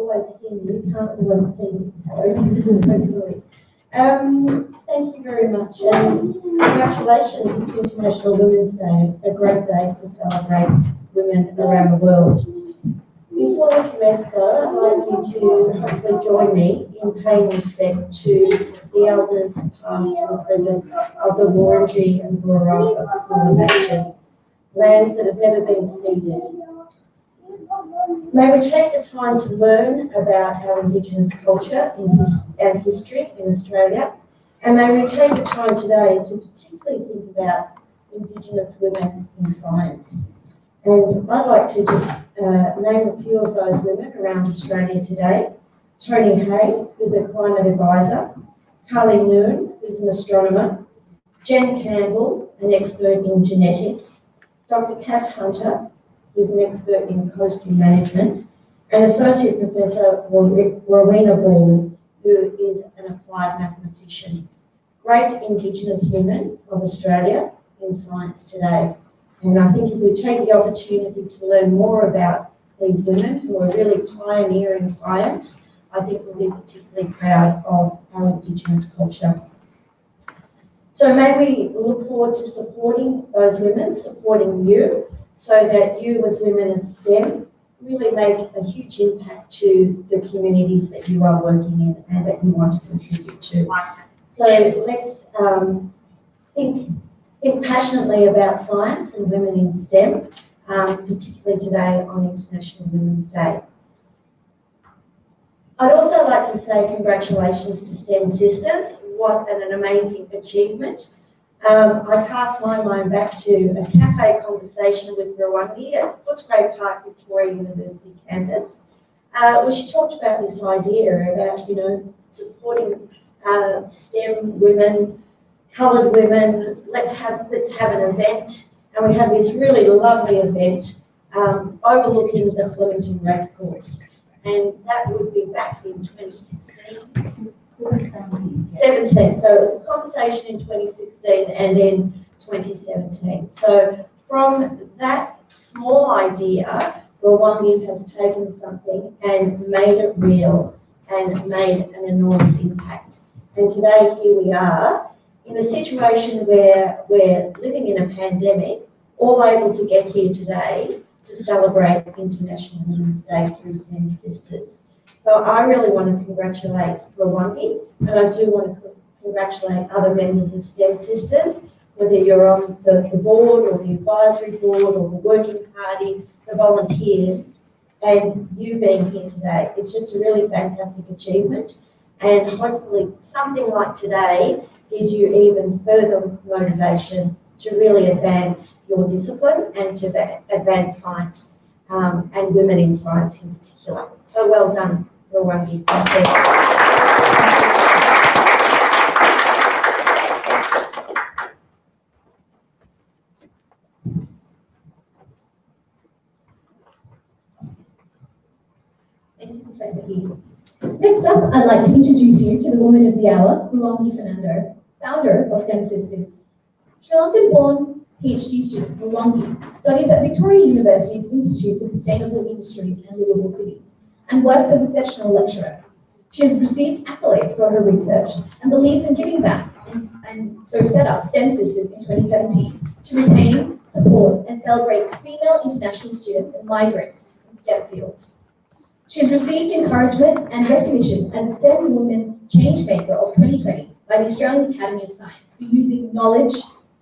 always hear me, you can't always see me, so hopefully. Thank you very much, and congratulations, it's International Women's Day, a great day to celebrate women around the world. Before we commence though, I'd like you to hopefully join me in paying respect to the elders past and present of the Wurundjeri and Wurrung of the Kulin Nation, lands that have never been ceded. May we take the time to learn about our Indigenous culture and history in Australia, and may we take the time today to particularly think about Indigenous women in science. And I'd like to just name a few of those women around Australia today. Tony Hay, who's a climate advisor, Carly Noon, who's an astronomer, Jen Campbell, an expert in genetics, Dr. Cass Hunter, who's an expert in coastal management, and Associate Professor Rowena Ball, who is an applied mathematician. Great Indigenous women of Australia in science today. And I think if we take the opportunity to learn more about these women who are really pioneering science, I think we'll be particularly proud of our Indigenous culture. So may we look forward to supporting those women, supporting you, so that you as women in STEM really make a huge impact to the communities that you are working in and that you want to contribute to. So let's think passionately about science and women in STEM, particularly today on International Women's Day. I'd also like to say congratulations to STEM Sisters. What an amazing achievement. I cast my mind back to a cafe conversation with Rwangi at Footscray Park, Victoria University campus, where she talked about this idea about, supporting STEM women, coloured women. Let's have an event, and we had this really lovely event overlooking the Flemington Racecourse, and that would be back in 2016. 17. So it was a conversation in 2016 and then 2017. So from that small idea, Rwangi has taken something and made it real and made an enormous impact. And today here we are in a situation where we're living in a pandemic, all able to get here today to celebrate International Women's Day through STEM Sisters. So I really want to congratulate Rwangi, and I do want to congratulate other members of STEM Sisters, whether you're on the board or the advisory board or the working party, the volunteers, and you being here today. It's just a really fantastic achievement, and hopefully something like today gives you even further motivation to really advance your discipline and to advance science and women in science in particular. So well done, Rwangi. Thank you, Professor Heath. Next up, I'd like to introduce you to the woman of the hour, Rwangi Fernando, founder of STEM Sisters. Sri Lankan-born PhD student Rwangi studies at Victorian University's Institute for Sustainable Industries and Livable Cities and works as a sessional lecturer. She has received accolades for her research and believes in giving back, and so set up STEM Sisters in 2017 to retain, support, and celebrate female international students and migrants in STEM fields. She has received encouragement and recognition as a STEM Woman Changemaker of 2020 by the Australian Academy of Science for using knowledge,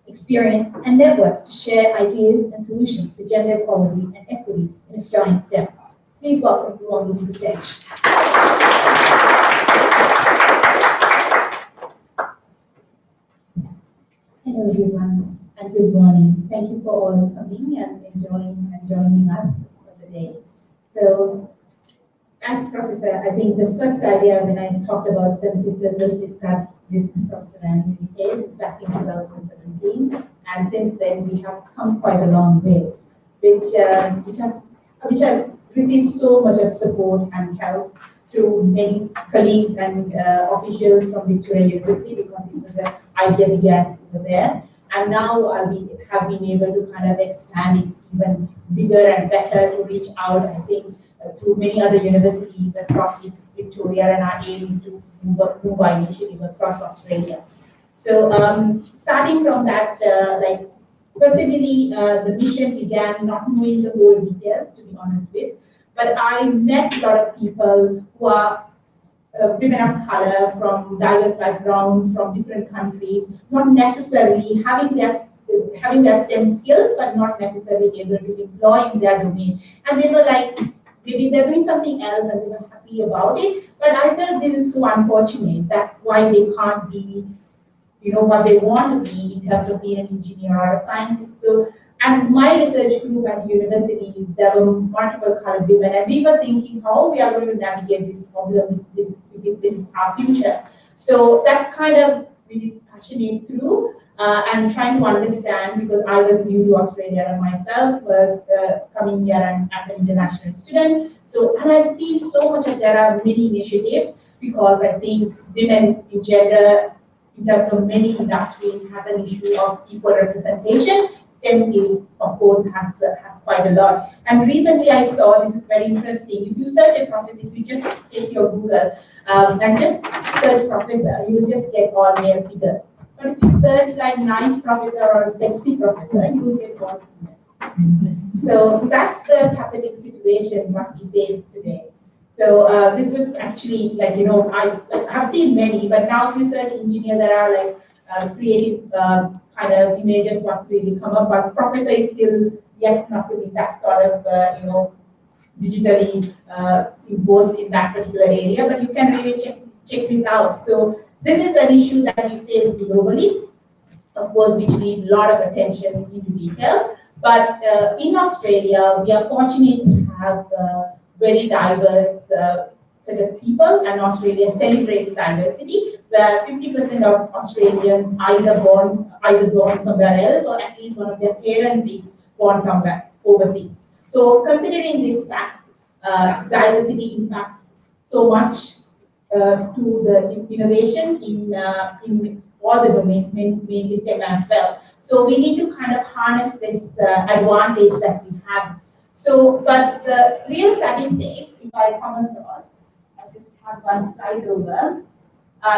experience, and networks to share ideas and solutions for gender equality and equity in Australian STEM. Please welcome Rwangi to the stage. Hello everyone, and good morning. Thank you for all coming and joining us for the day. So, as Professor, I think the first idea when I talked about STEM Sisters was discussed with Professor Andy back in 2017, and since then we have come quite a long way, which have received so much of support and help through many colleagues and officials from Victorian University, because it was an idea began over there, and now we have been able to kind of expand it even bigger and better to reach out, I think, through many other universities across Victoria, and our aim is to move our initiative across Australia. So starting from that, personally, the mission began not knowing the whole details, to be honest with, but I met a lot of people who are women of color from diverse backgrounds, from different countries, not necessarily having their STEM skills, but not necessarily able to employ in their domain. And they were like, maybe they're doing something else and they were happy about it. But I felt this is so unfortunate that why they can't be, what they want to be in terms of being an engineer or a scientist. So, and my research group at university, there were multiple colored women, and we were thinking how we are going to navigate this problem if this is our future. So that's kind of really passionate through and trying to understand, because I was new to Australia myself, coming here and as an international student. So, and I've seen so much of there are many initiatives, because I think women in gender, in terms of many industries, has an issue of equal representation. STEM is, of course, has quite a lot. And recently I saw, this is very interesting, if you search a professor, if you just take your Google and just search professor, you will just get all male figures. But if you search like nice professor or a sexy professor, you will get all females. So that's the pathetic situation what we face today. So this was actually I have seen many, but now if you search engineer, there are creative kind of images what's really come up, but professor is still yet not to be that sort of digitally imposed in that particular area, but you can really check this out. So this is an issue that we face globally, of course, which needs a lot of attention into detail. But in Australia, we are fortunate to have very diverse set of people, and Australia celebrates diversity, where 50% of Australians either born somewhere else, or at least one of their parents is born somewhere overseas. So considering these facts, diversity impacts so much to the innovation in all the domains, mainly STEM as well. So we need to kind of harness this advantage that we have. So, but the real statistics, if I come across, I'll just have one slide over.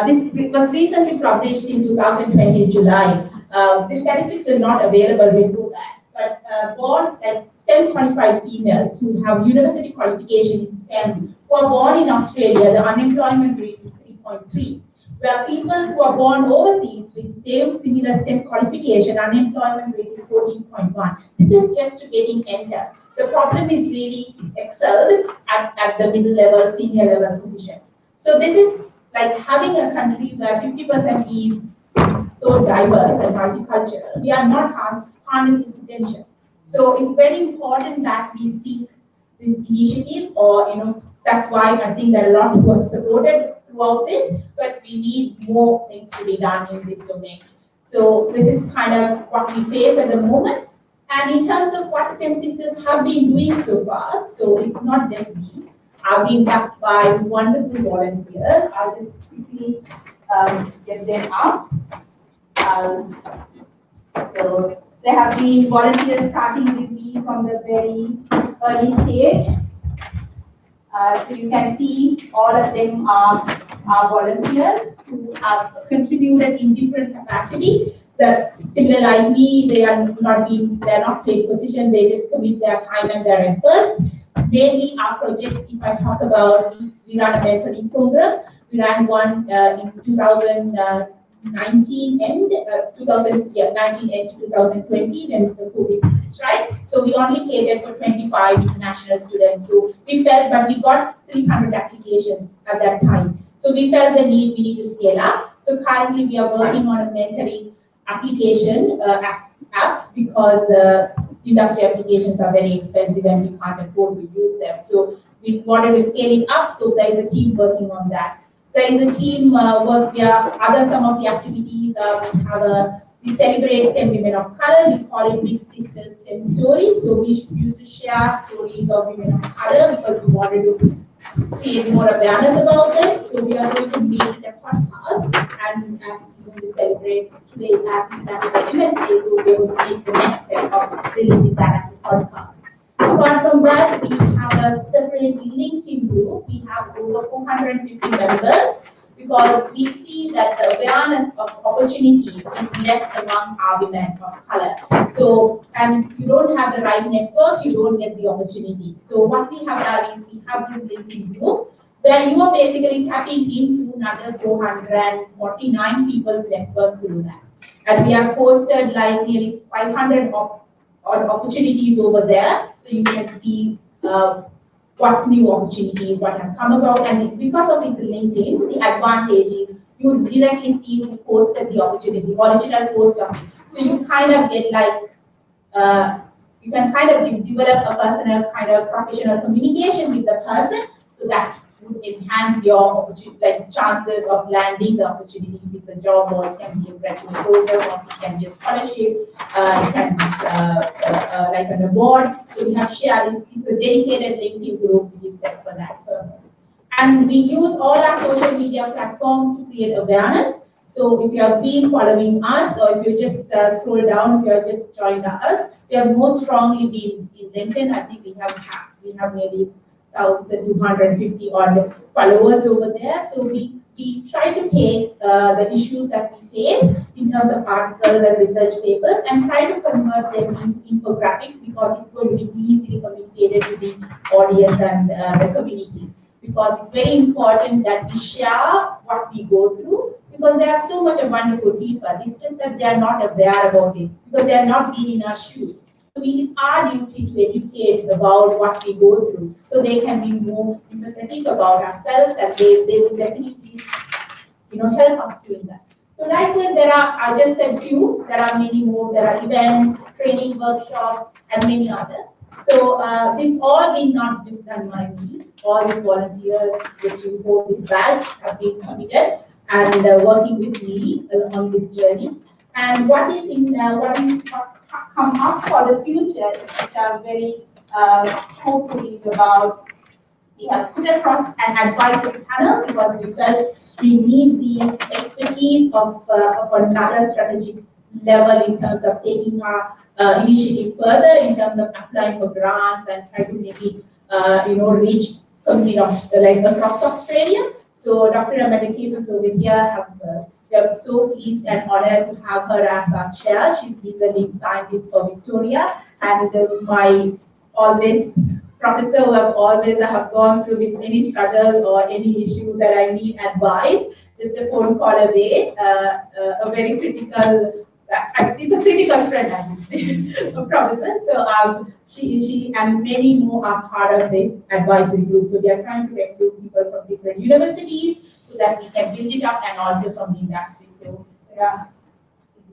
This was recently published in 2020 July. The statistics were not available before that, but born STEM qualified females who have university qualification in STEM who are born in Australia, the unemployment rate is 3.3. Where people who are born overseas with similar STEM qualification, unemployment rate is 14.1. This is just to getting entered. The problem is really excelled at the middle level, senior level positions. So this is like having a country where 50% is so diverse and multicultural. We are not harnessing potential. So it's very important that we seek this initiative, or that's why I think there are a lot who have supported throughout this, but we need more things to be done in this domain. So this is kind of what we face at the moment. And in terms of what STEM sisters have been doing so far, so it's not just me. I've been backed by wonderful volunteers. I'll just quickly get them up. So there have been volunteers starting with me from the very early stage. So you can see all of them are volunteers who have contributed in different capacity. Similar like me, they are not paid positions, they just commit their time and their efforts. Mainly our projects, if I talk about, we run a mentoring program. We ran one in 2019 end, 19 end to 2020 when the COVID struck. So we only catered for 25 international students. So we felt, but we got 300 applications at that time. So we felt the need, we need to scale up. So currently we are working on a mentoring application app because industry applications are very expensive and we can't afford to use them. So we wanted to scale it up, so there is a team working on that. There is a team work here. Some of the activities we celebrate STEM women of color. We call it Big Sisters STEM Stories. So we used to share stories of women of color because we wanted to create more awareness about them. So we are going to make a podcast, and as we're going to celebrate today as International Women's Day, so we're going to make the next step of releasing that as a podcast. Apart from that, we have a separate separately LinkedIn group. We have over 450 members because we see that the awareness of opportunities is less among our women of color. So, and you don't have the right network, you don't get the opportunity. So what we have done is we have this LinkedIn group where you are basically tapping into another 449 people's network through that. And we have posted like nearly 500 opportunities over there, so you can see what new opportunities, what has come about, and because of its LinkedIn, the advantage is you directly see who posted the opportunity, original post of it. So you kind of get like, you can kind of develop a personal kind of professional communication with the person, so that would enhance your opportunity, like chances of landing the opportunity. If it's a job, or it can be a graduate program, or it can be a scholarship, it can be like an award. So we have shared, it's a dedicated LinkedIn group which is set for that purpose. And we use all our social media platforms to create awareness. So if you have been following us, or if you just scroll down, if you have just joined us, we have most strongly been in LinkedIn. I think we have nearly 1,250 odd followers over there. So we try to take the issues that we face in terms of articles and research papers and try to convert them into infographics, because it's going to be easily communicated to the audience and the community. Because it's very important that we share what we go through, because there are so much of wonderful people. It's just that they are not aware about it, because they are not been in our shoes. So it's our duty to educate about what we go through, so they can be more empathetic about ourselves, and they will definitely, help us doing that. So likewise, I just said few, there are many more. There are events, training workshops, and many others. So this all been not just done by me. All these volunteers which you hold this badge have been committed and working with me on this journey. And what is come up for the future, which are very hopeful, is about, we have put across an advisory panel because we felt we need the expertise of another strategic level in terms of taking our initiative further, in terms of applying for grants and try to maybe reach communities like across Australia. So Dr. Amanda Keepers over here we are so pleased and honored to have her as our chair. She's been the lead scientist for Victoria, and my always professor who have gone through with any struggle or any issue that I need advice, just a phone call away. A very critical, it's a critical friend, I would say, a professor. So she and many more are part of this advisory group. So we are trying to recruit people from different universities so that we can build it up, and also from the industry. So there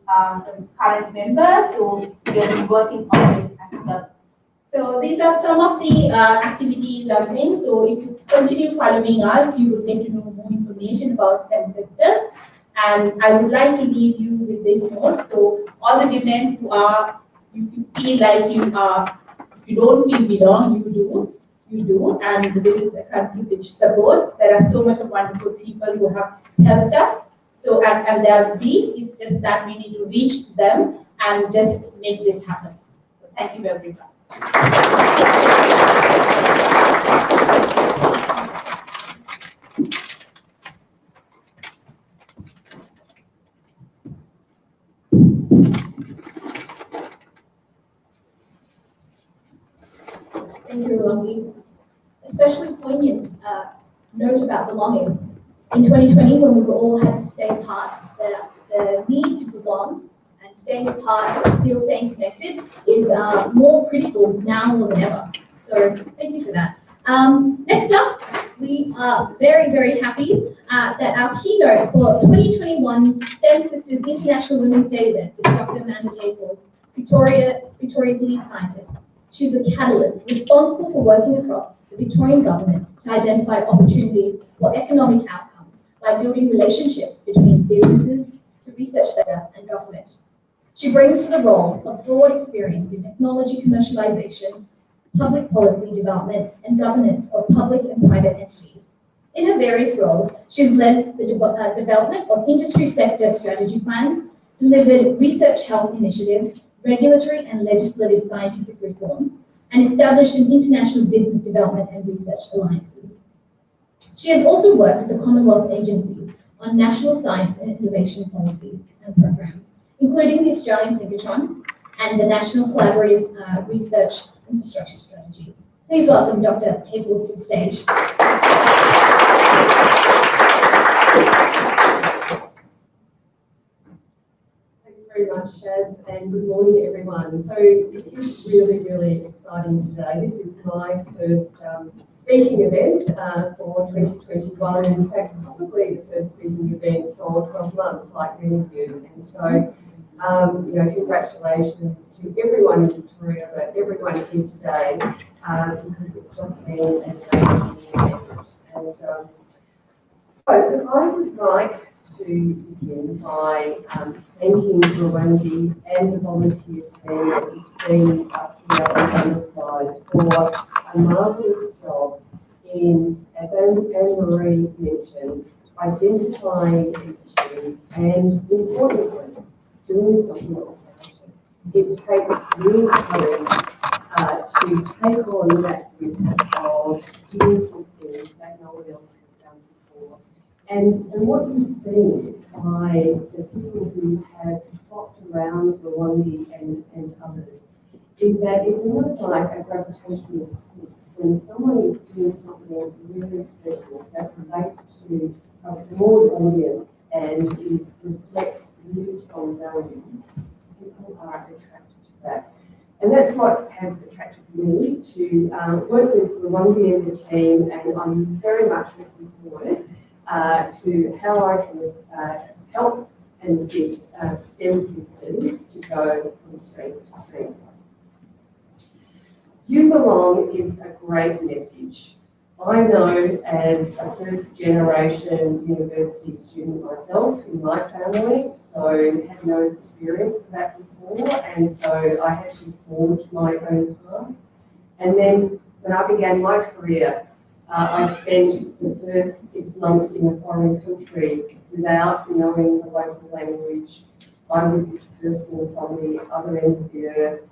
are current members, so we will be working on this as well. So these are some of the activities and things. So if you continue following us, you will get to know more information about STEM Sisters. And I would like to leave you with this note. So all the women who are, if you feel like you are, if you don't feel belong, you do. And this is a country which supports. There are so much of wonderful people who have helped us. So, and there will be, it's just that we need to reach them and just make this happen. So thank you very much. Thank you, Rangi. Especially poignant note about belonging. In 2020, when we all had to stay apart, the need to belong and staying apart but still staying connected is more critical now more than ever. So thank you for that. Next up, we are very, very happy that our keynote for 2021 STEM Sisters International Women's Day event is Dr. Amanda Capers, Victoria's lead scientist. She's a catalyst responsible for working across the Victorian government to identify opportunities for economic outcomes by building relationships between businesses, the research sector, and government. She brings to the role a broad experience in technology commercialization, public policy development, and governance of public and private entities. In her various roles, she's led the development of industry sector strategy plans, delivered research health initiatives, regulatory and legislative scientific reforms, and established an international business development and research alliances. She has also worked with the Commonwealth agencies on national science and innovation policy and programs, including the Australian Synchrotron and the National Collaborative Research Infrastructure Strategy. Please welcome Dr. Caples to the stage. Thanks very much, Shaz, and good morning, everyone. So it is really, really exciting today. This is my first speaking event for 2021, and in fact, probably the first speaking event for 12 months, like many of you. And so, congratulations to everyone in Victoria, but everyone here today, because it's just been an amazing event. And so I would like to begin by thanking Rwangi and the volunteer team that you've seen up here on the slides for a marvellous job in, as Anne-Marie mentioned, identifying the issue and, importantly, doing something about it. It takes real courage to take on that risk of doing something that no one else has done before. And what you've seen by the people who have flocked around Rwangi and others is that it's almost like a gravitational pull. When someone is doing something really special that relates to a broad audience and reflects really strong values, people are attracted to that. And that's what has attracted me to work with Rwangi and the team, and I'm very much looking forward to how I can help and assist STEM sisters to go from strength to strength. You belong is a great message. I know as a first generation university student myself in my family, so had no experience of that before, and so I had to forge my own path. And then when I began my career, I spent the first 6 months in a foreign country without knowing the local language. I was this person from the other end of the earth.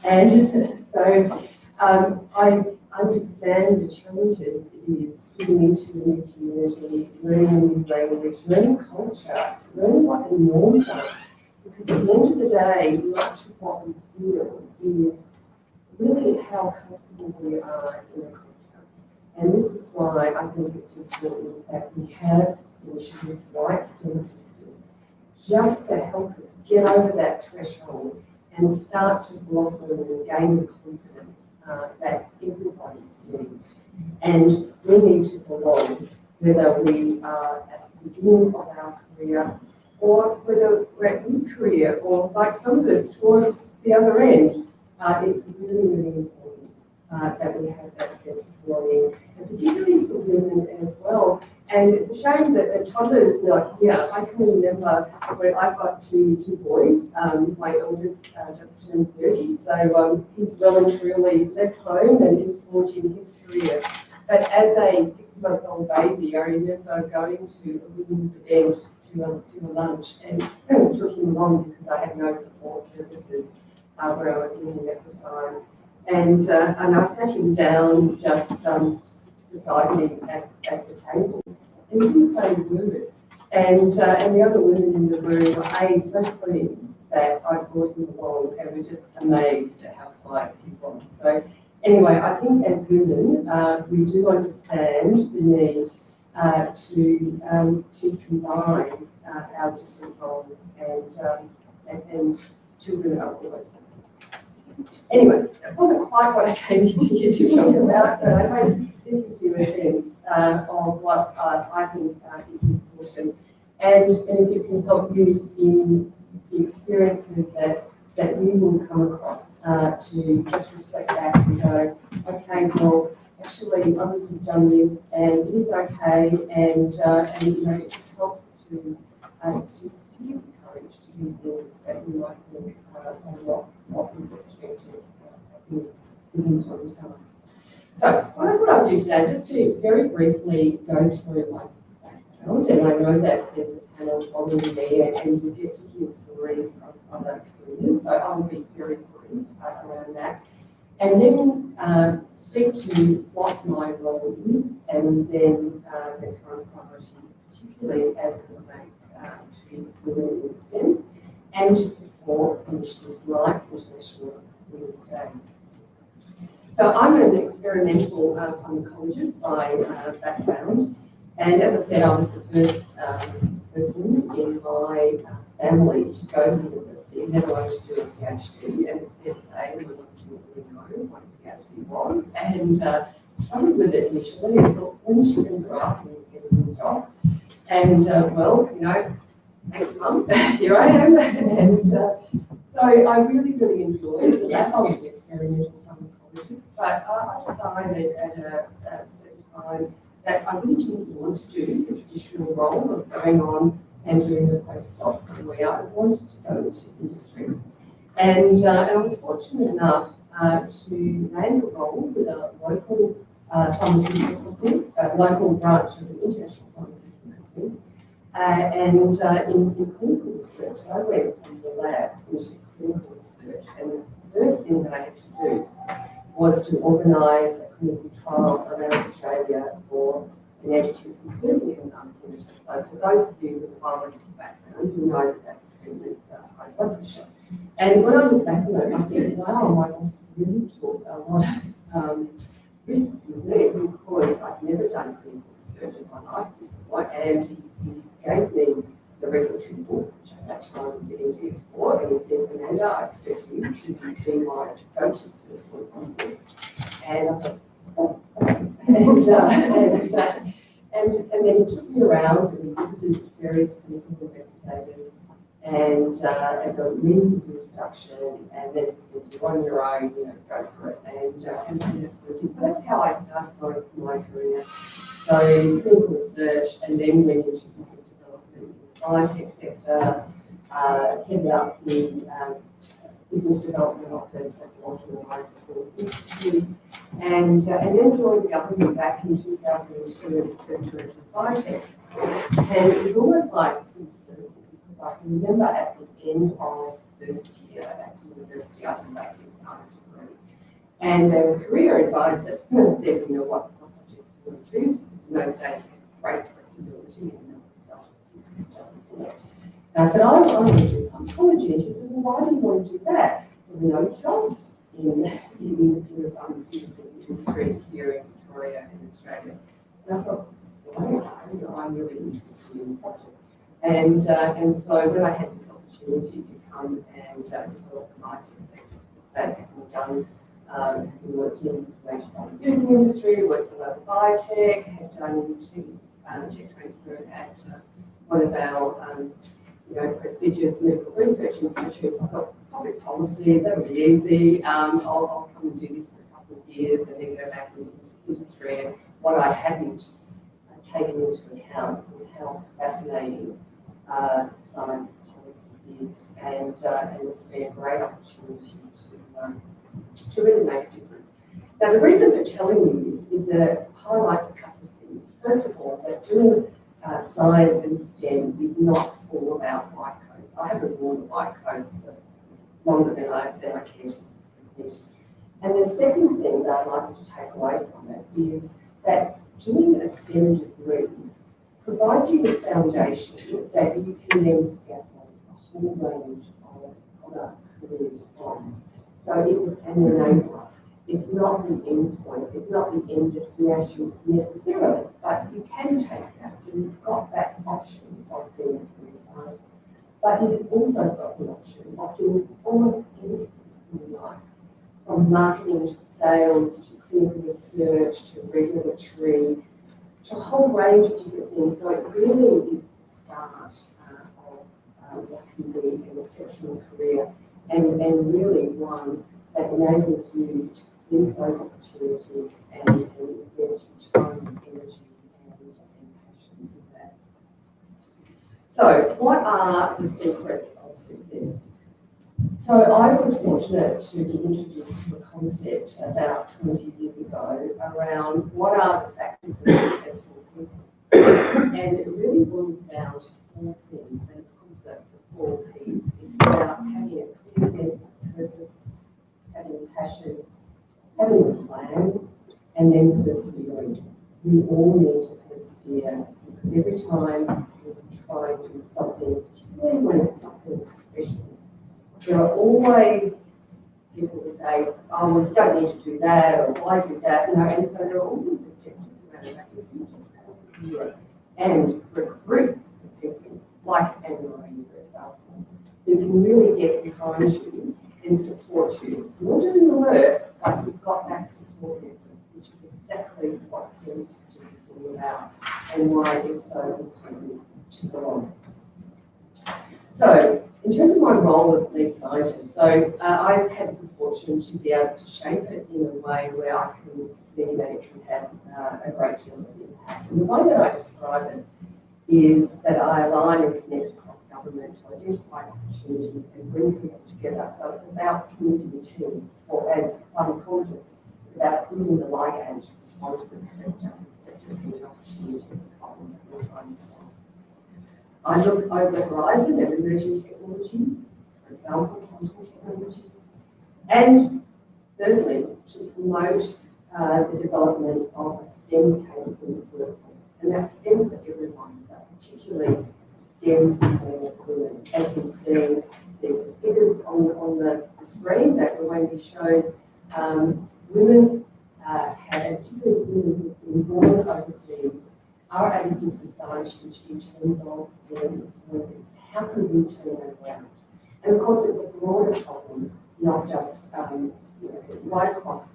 And so I understand the challenges it is fitting into a new community, learning a new language, learning culture, learning what the norms are. Because at the end of the day, much of what we feel is really how comfortable we are in a culture. And this is why I think it's important that we have initiatives like STEM Sisters, just to help us get over that threshold and start to blossom and gain the confidence that everybody needs. And we need to belong, whether we are at the beginning of our career or whether we're at mid-career or, like some of us, towards the other end. It's really, really important that we have that sense of belonging, and particularly for women as well. And it's a shame that the toddler's not here. I can remember when I've got two boys. My eldest just turned 30, so he's well and truly left home and is forging his career. But as a 6-month-old baby, I remember going to a women's event to a lunch and took him along because I had no support services where I was living at the time. And I sat him down just beside me at the table. And he didn't say a word. And the other women in the room were so pleased that I brought him along, and were just amazed at how quiet he was. So anyway, I think as women, we do understand the need to combine our different roles, and children are always. Anyway, that wasn't quite what I came here to talk about, but I hope it gives you a sense of what I think is important. And if it can help you in the experiences that you will come across, to just reflect back and go, okay, well, actually others have done this and it is okay, and it just helps to give you courage to do things that you might think are not is expected within time. So what I thought I'd do today is just to very briefly go through my background, and I know that there's a panel following me and you'll get to hear stories of our careers, so I'll be very brief around that. and then speak to what my role is, and then the current priorities, particularly as it relates to women in STEM, and to support initiatives like International Women's Day. So I'm an experimental pharmacologist by background, and as I said, I was the first person in my family to go to university, never alone to do a PhD, and it's fair to say we didn't really know what a PhD was, and struggled with it initially, and thought, when she can grow up and get a new job, and well, you know, thanks mum, here I am, and so I really enjoyed the lab. I was an experimental pharmacologist, but I decided at a certain time that I really didn't want to do the traditional role of going on and doing the postdoc somewhere. I wanted to go into industry. And I was fortunate enough to land a role with a local pharmaceutical company, a local branch of an international pharmaceutical company. And in clinical research, I went from the lab into clinical research. And the first thing that I had to do was to organise a clinical trial around Australia for an antihistamine food enzyme inhibitor. So for those of you with a biological background, you know that that's a treatment for high blood pressure. And when I look back on it, I think, wow, my boss really took a lot of risks with me because I've never done clinical research in my life before, and he gave me the regulatory book, which at that time was the NDF for, and he said, Amanda, I expect you to be my go-to person on this. And I thought, oh, okay. And then he took me around and we visited various clinical investigators and as a means of introduction, and then he said, you're on your own, you know, go for it. And that's what it did. So that's how I started my career. So clinical research, and then went into business development in the biotech sector, headed up the business development office at the Walter Isaac Institute, and then joined the government back in 2002 as the first director of biotech. And it was almost like full circle, because I can remember at the end of first year at university, I did a basic science degree. And the career advisor said, you know, what subjects do you want to choose? Because in those days you had great flexibility in the number of subjects you could select. And I said, I want to do pharmacology. And she said, well, why do you want to do that? There were no jobs in the pharmaceutical industry here in Victoria and Australia. And I thought, well, I don't know, I'm really interested in the subject. And so when I had this opportunity to come and develop the biotech sector for the state, having done, having worked in the major pharmaceutical industry, worked for local biotech, had done tech transfer at one of our prestigious medical research institutes. I thought, public policy, that would be easy. I'll come and do this for a couple of years and then go back into the industry. And what I hadn't taken into account was how fascinating science policy is, and it's been a great opportunity to really make a difference. Now, the reason for telling you this is that it highlights a couple of things. First of all, that doing science and STEM is not all about white coats. I haven't worn a white coat for longer than I care to admit. And the second thing that I'd like you to take away from it is that doing a STEM degree provides you the foundation that you can then scaffold a whole range of other careers from. So it's an enabler. It's not the end point, it's not the end destination necessarily, but you can take that. So you've got that option of being a career scientist. But you've also got the option of doing almost anything in life, from marketing to sales to clinical research to regulatory, to a whole range of different things. So it really is the start of what can be an exceptional career, and really one that enables you to seize those opportunities and invest your time, energy, and passion in that. So, what are the secrets of success? So, I was fortunate to be introduced to a concept about 20 years ago around what are the factors of successful people. And it really boils down to four things, and it's called the 4 Ps. It's about having a clear sense of purpose, having passion, having a plan, and then persevering. We all need to persevere because every time we try to do something, particularly when it's something special, there are always people who say, oh, well, you don't need to do that, or why do that, you know, and so there are all these objectives around that. If you just persevere and recruit the people, like Anne-Marie, for example, who can really get behind you and support you. You're doing the work, but you've got that support network, which is exactly what STEM Sisters is all about and why it's so important to belong. So, in terms of my role as lead scientist, I've had the good fortune to be able to shape it in a way where I can see that it can have a great deal of impact. And the way that I describe it is that I align and connect across government to identify opportunities and bring people together. So it's about building teams, or as one called it, it's about building the ligand to respond to the receptor of the opportunity of the problem that we're trying to solve. I look over the horizon at emerging technologies, for example, quantum technologies, and thirdly, to promote the development of a STEM-capable workforce. And that's STEM for everyone, but particularly STEM for women. As we've seen, the figures on the screen that were going to be shown, women have, particularly women who've been born overseas, are at a disadvantage in terms of their employment. How can we turn that around? And of course, it's a broader problem, not just right across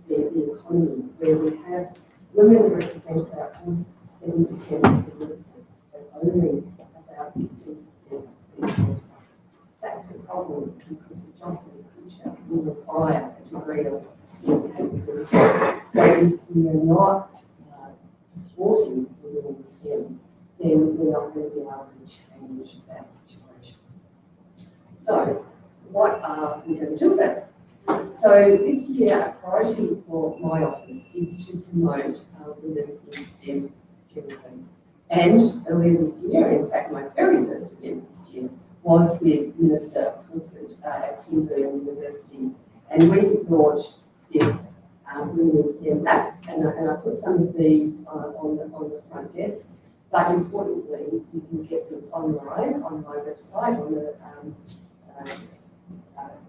the economy, where we have women represent about 7% of the workforce, but only about 16% are STEM. That's a problem because the jobs of the future will require a degree of STEM capability. So if we are not supporting women in STEM, then we're not going to be able to change that situation. So, what are we going to do about it? So this year, a priority for my office is to promote women in STEM generally. And earlier this year, in fact, my very first event this year was with Minister Pulford at Swinburne University, and we launched this Women in STEM map, and I put some of these on the front desk. But importantly, you can get this online on my website, on the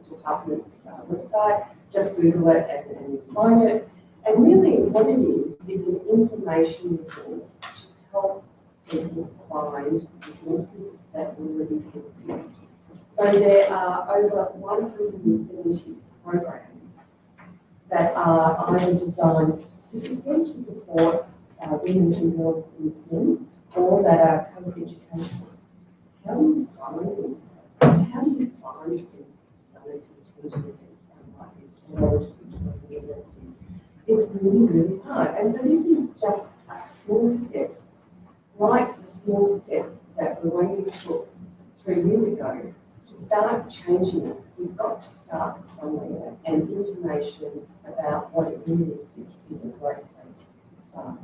department's website. Just Google it and you'll find it. And really what it is an information resource to help people find resources that already exist. So there are over 170 programs that are either designed specifically to support women and girls in STEM, or that are co-educational. How do you find these? How do you find STEM systems unless you attend an event like this or to Victorian University? It's really, really hard. And so this is just a small step, like the small step that Rwanda took 3 years ago to start changing it. So we've got to start somewhere, and information about what it really exists is a great place to start.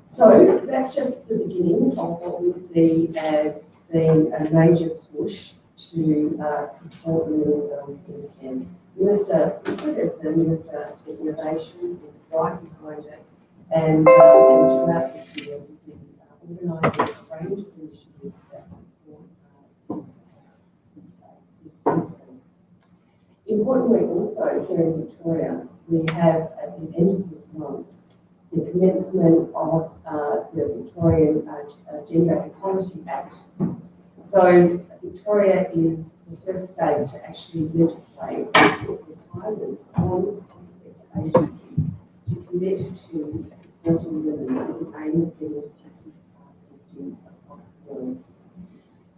So that's just the beginning of what we see as being a major push to support women and girls in STEM. Minister Pulford, as the Minister for Innovation, is right behind it, and throughout this year we've been organising a range of initiatives that support this principle. Importantly also, here in Victoria, we have at the end of this month the commencement of the Victorian Gender Equality Act. So Victoria is the first state to actually legislate requirements on public sector agencies to commit to supporting women with the aim of getting to 50/50 across the board.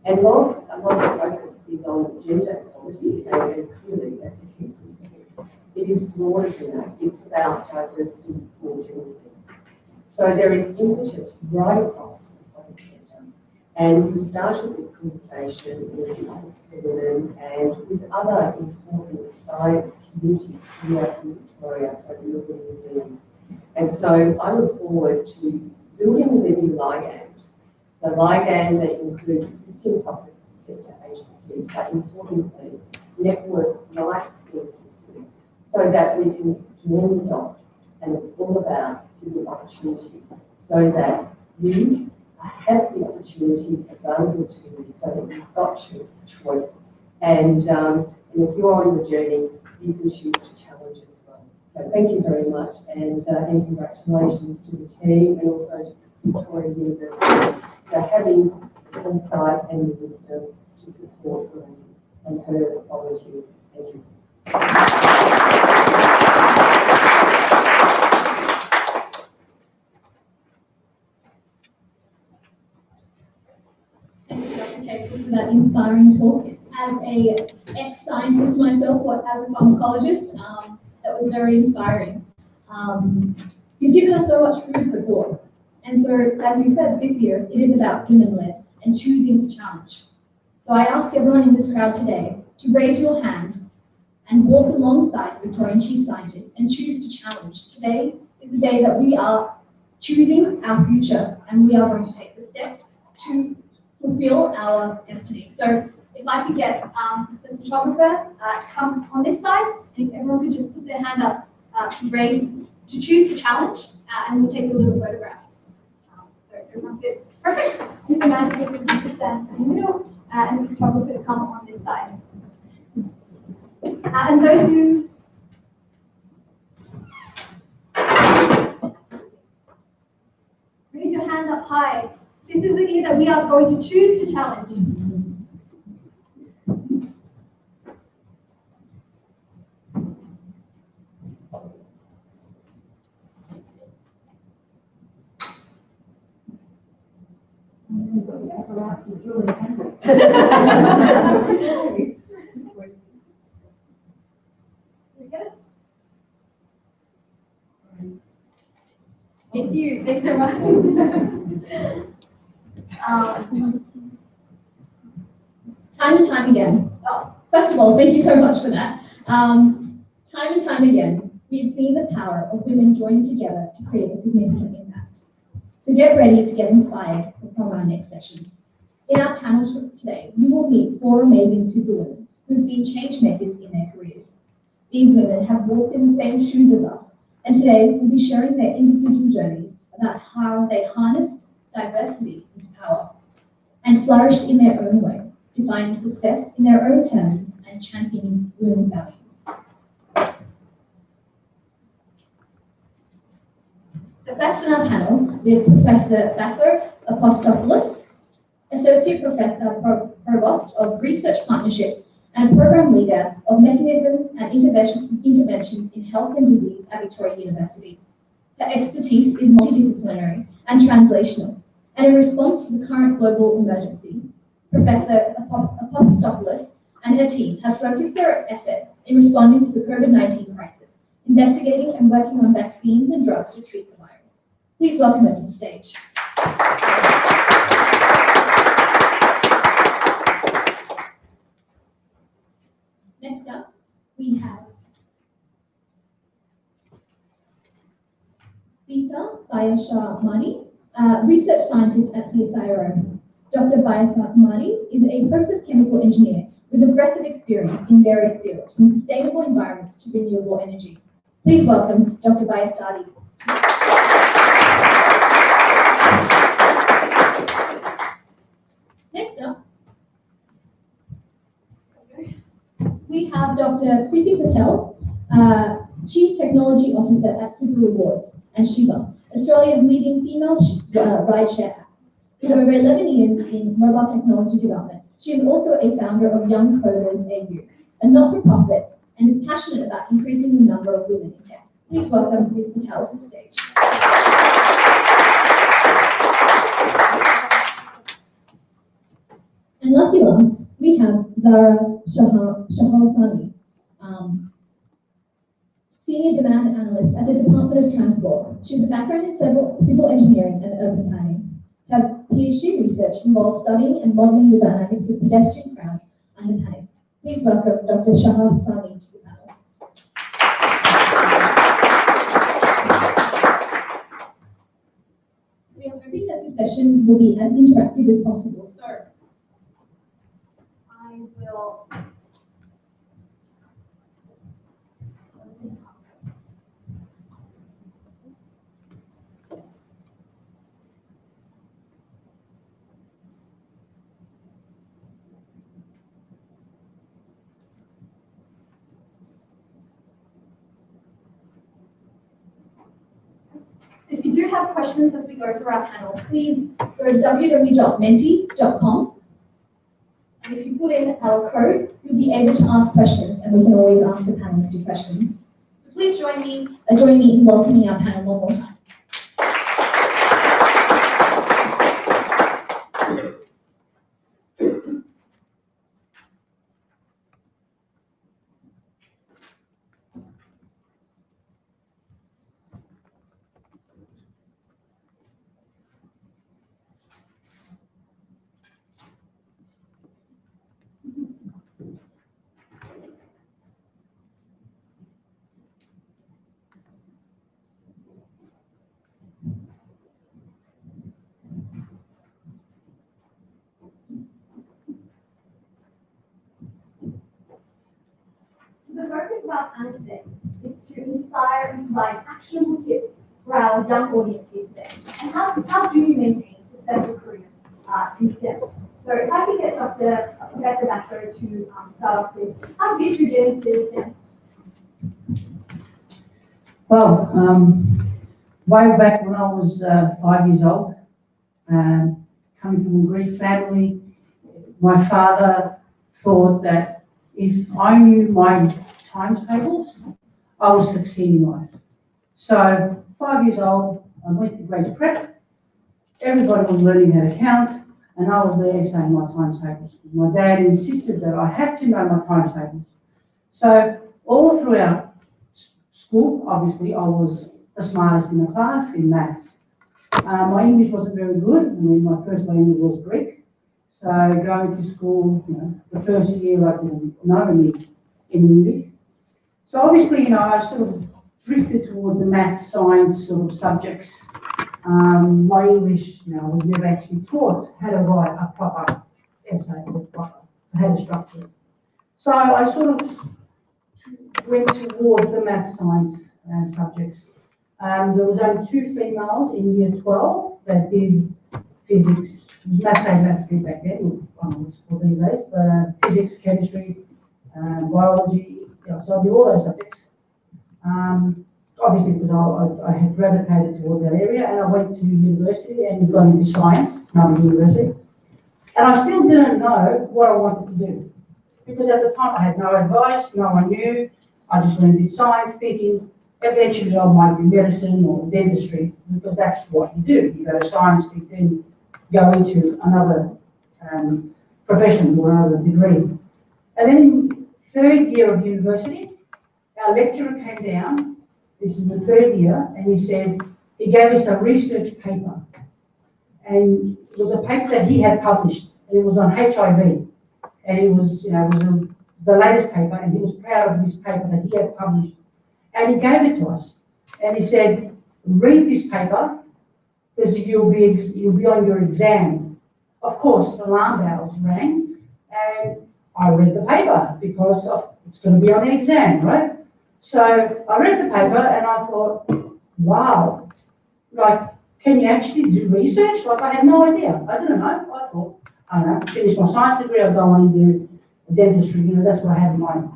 And whilst a lot of the focus is on gender equality, and clearly that's a key principle, it is broader than that. It's about diversity more generally. So there is impetus right across the public sector. And we started this conversation with the Office for Women and with other important science communities here in Victoria, so the Melbourne Museum. And so I look forward to building the new ligand, the ligand that includes existing public sector agencies, but importantly, networks like STEM systems, so that we can join the dots. And it's all about giving opportunity so that you have the opportunities available to you so that you've got your choice. And if you're on the journey, you can choose to challenge as well. So thank you very much, and congratulations to the team and also to Victorian University for having the foresight and the wisdom to support Lynn and her volunteers. Thank you. Thank you, Dr. Capers, for that inspiring talk. As an ex-scientist myself, or as a pharmacologist, that was very inspiring. You've given us so much food for thought. And so, as you said, this year, it is about women-led and choosing to challenge. So I ask everyone in this crowd today to raise your hand and walk alongside Victorian chief scientists and choose to challenge. Today is the day that we are choosing our future, and we are going to take the steps to fulfill our destiny. So if I could get the photographer to come on this side, and if everyone could just put their hand up to choose to challenge, and we'll take a little photograph. So everyone good? Perfect. And the man takers can stand in the middle, and the photographer to come on this side. And those who raise your hand up high. This is the year that we are going to choose to challenge. Thank you. Thanks so much. Time and time again. Oh, first of all, thank you so much for that. Time and time again, we've seen the power of women joining together to create a significant impact. So get ready to get inspired from our next session. In our panel today, we will meet 4 amazing superwomen who've been change makers in their careers. These women have walked in the same shoes as us, and today we'll be sharing their individual journeys about how they harnessed diversity into power and flourished in their own way, defining success in their own terms and championing women's values. So first in our panel, we have Professor Vassar Apostopoulos, Associate Provost of Research Partnerships and Program Leader of Mechanisms and Interventions in Health and Disease at Victorian University. Her expertise is multidisciplinary and translational, and in response to the current global emergency, Professor Apostopoulos and her team have focused their effort in responding to the COVID-19 crisis, investigating and working on vaccines and drugs to treat the virus. Please welcome her to the stage. Next up, we have Bita Bayashar Mahdi, research scientist at CSIRO. Dr. Bayashar Mahdi is a process chemical engineer with a breadth of experience in various fields, from sustainable environments to renewable energy. Please welcome Dr. Bayashar. Next up, we have Dr. Preeti Patel, Chief Technology Officer at Super Rewards and Shiva, Australia's leading female rideshare app. With over 11 years in mobile technology development, she is also a founder of Young Coders AU, a not-for-profit, and is passionate about increasing the number of women in tech. Please welcome Ms. Patel to the stage. And lucky last, we have Zara Shahasani, Senior Demand Analyst at the Department of Transport. She has a background in civil engineering and urban planning. Her PhD research involves studying and modeling the dynamics of pedestrian crowds under panic. Please welcome Dr. Shahasani to the panel. We are hoping that this session will be as interactive as possible. So I will do have questions as we go through our panel, please go to www.menti.com. And if you put in our code, you'll be able to ask questions, and we can always ask the panelists questions. So please join me in welcoming our panel one more time. The focus of our panel today is to inspire and provide actionable tips for our young audience here today. And how do you maintain successful career in STEM? So if I could get Professor Basso to start off with, how did you get into STEM? Well, way back when I was 5 years old, coming from a Greek family, my father thought that if I knew my timetables, I would succeed in life. So 5 years old, I went to grade prep. Everybody was learning how to count, and I was there saying my timetables. My dad insisted that I had to know my timetables. So all throughout school, obviously, I was the smartest in the class in maths. My English wasn't very good. I mean, my first language was Greek. So going to school, the first year I didn't know any English. So obviously, I sort of drifted towards the maths, science sort of subjects. My English, was never actually taught how to write a proper essay or how to structure it. So I sort of went towards the maths, science subjects. There was only 2 females in year 12 that did physics. It was maths A, maths B back then, I don't know what it's called these days, but physics, chemistry, biology, so I did all those subjects. Obviously because I had gravitated towards that area, and I went to university and got into science, another university. And I still didn't know what I wanted to do, because at the time I had no advice, no one knew. I just went into science thinking eventually I might do medicine or dentistry, because that's what you do. You go to science to then go into another profession or another degree. And then in 3rd year of university, our lecturer came down, this is the 3rd year, and he gave us a research paper. And it was a paper that he had published, and it was on HIV. And it was, the latest paper, and he was proud of this paper that he had published. And he gave it to us. And he said, read this paper, because you'll be on your exam. Of course, alarm bells rang, and I read the paper because it's going to be on the exam, right? So I read the paper and I thought, wow, can you actually do research? I had no idea. I didn't know. I thought, I don't know, finish my science degree, I'll go on and do dentistry. That's what I had in mind.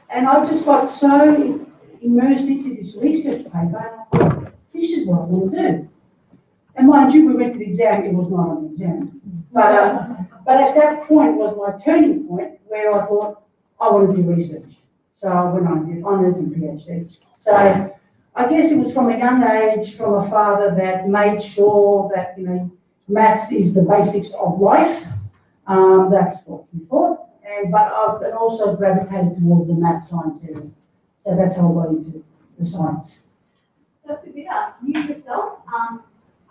And I just got so immersed into this research paper, and I thought, this is what I want to do. And mind you, we went to the exam, it was not an exam. But at that point was my turning point where I thought, I want to do research. So I went on and did honours and PhD. So I guess it was from a young age, from a father that made sure that, maths is the basics of life. That's what he thought. But I've also gravitated towards the math science area. So that's how I got into the science. So Pavita, you yourself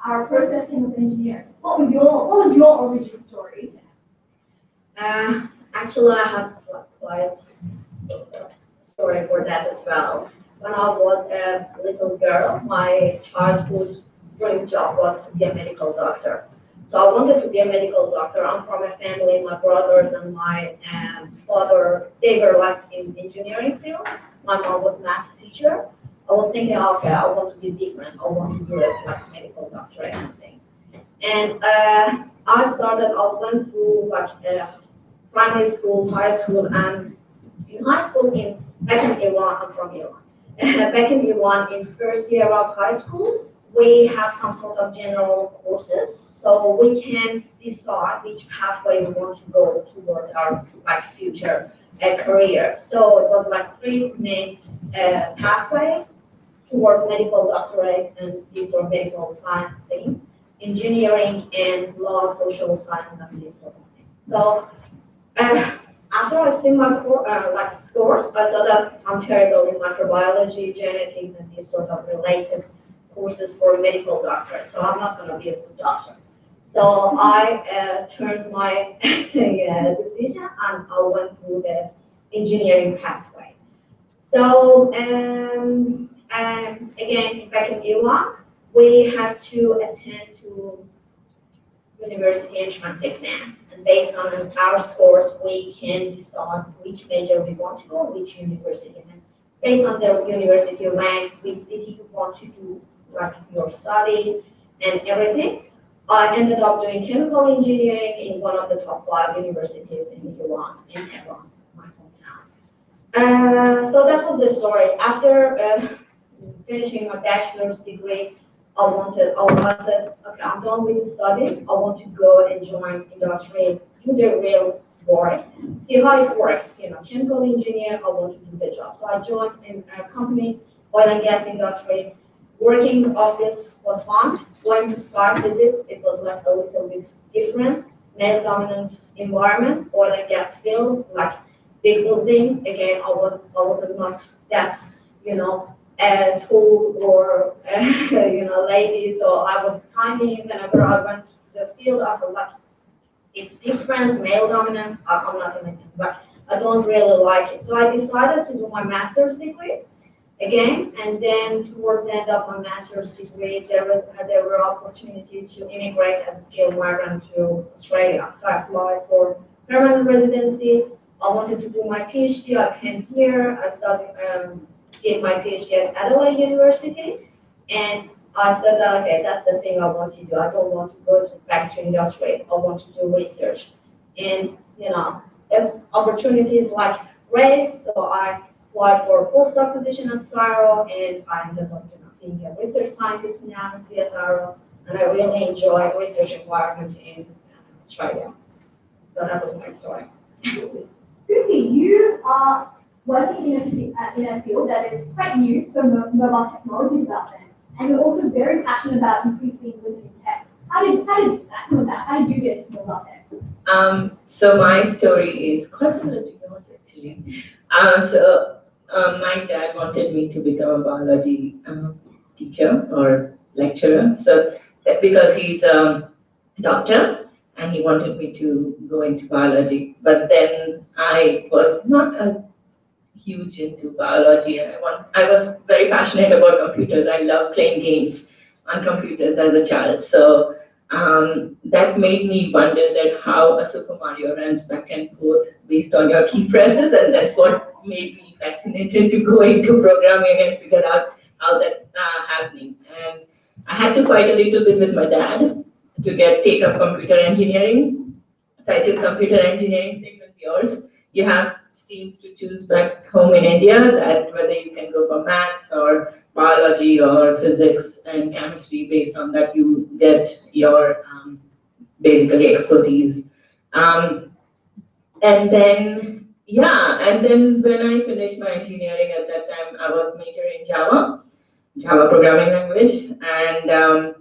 are a process chemical engineer. What was your origin story? Actually, I have quite sort of story for that as well. When I was a little girl, my childhood dream job was to be a medical doctor. So I wanted to be a medical doctor. I'm from a family, my brothers and my father, they were in engineering field. My mom was math teacher. I was thinking, okay, I want to be different. I want to do it like medical doctor or anything. And I went through primary school, high school, and in high school, back in Iran, I'm from Iran. Back in Iran, in 1st year of high school, we have some sort of general courses, so we can decide which pathway we want to go towards our future career. So it was like three main pathway towards medical doctorate, and these were medical science things, engineering and law, social science, and this sort of thing. So after I see my scores, I saw that I'm terrible in microbiology, genetics, and these sort of related courses for a medical doctorate. So I'm not going to be a good doctor. So I turned my decision, and I went through the engineering pathway. So again, back in Iran, we have to attend to university entrance exam. And based on our scores, we can decide which major we want to go, which university. And based on the university ranks, which city you want to do your studies and everything. I ended up doing chemical engineering in one of the top 5 universities in Iran, in Tehran, my hometown. So that was the story. After finishing my bachelor's degree, I said, okay, I'm done with study. I want to go and join industry, do the real work, see how it works. Chemical engineer, I want to do the job. So I joined in a company, oil and gas industry. Working in the office was fun. Going to site visits, it was like a little bit different. Male-dominant environment, oil and gas fields, like big buildings. Again, I was not that, tall or lady. So I was tiny. Whenever I went to the field, I felt like it's different, male-dominant. I'm not in it, but I don't really like it. So I decided to do my master's degree again, and then towards the end of my master's degree, there were opportunity to immigrate as a skilled migrant to Australia. So I applied for permanent residency. I wanted to do my PhD. I came here. I did my PhD at Adelaide University, and I said that, okay, that's the thing I want to do. I don't want to go back to industry. I want to do research. And, if opportunities like great, so I applied for a postdoc position at CSIRO, and I ended up being a research scientist now at CSIRO, and I really enjoy research environments in Australia. So that was my story. Kruti, you are working in a field that is quite new, so mobile technology development, and you're also very passionate about increasing women in tech. How did that come about? How did you get into mobile tech? So my story is quite similar to yours, actually. My dad wanted me to become a biology teacher or lecturer. So because he's a doctor and he wanted me to go into biology. But then I was not huge into biology. I was very passionate about computers. I loved playing games on computers as a child. So that made me wonder that how a Super Mario runs back and forth based on your key presses, and that's what made me fascinated to go into programming and figure out how that's happening. And I had to fight a little bit with my dad to take up computer engineering. So I took computer engineering, same as yours. You have streams to choose back home in India, that whether you can go for maths or biology or physics and chemistry. Based on that, you get your basically expertise. And then when I finished my engineering, at that time I was majoring in Java programming language, and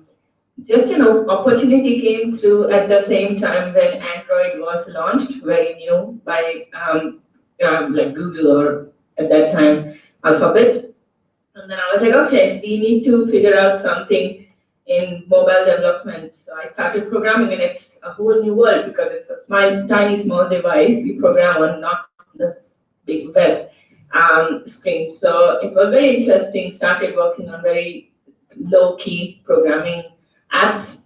just opportunity came through at the same time when Android was launched, very new by like Google, or at that time Alphabet. And then I was like, okay, we need to figure out something in mobile development. So I started programming, and it's a whole new world because it's a tiny small device. We program on not the big web screen. So it was very interesting. Started working on very low-key programming apps.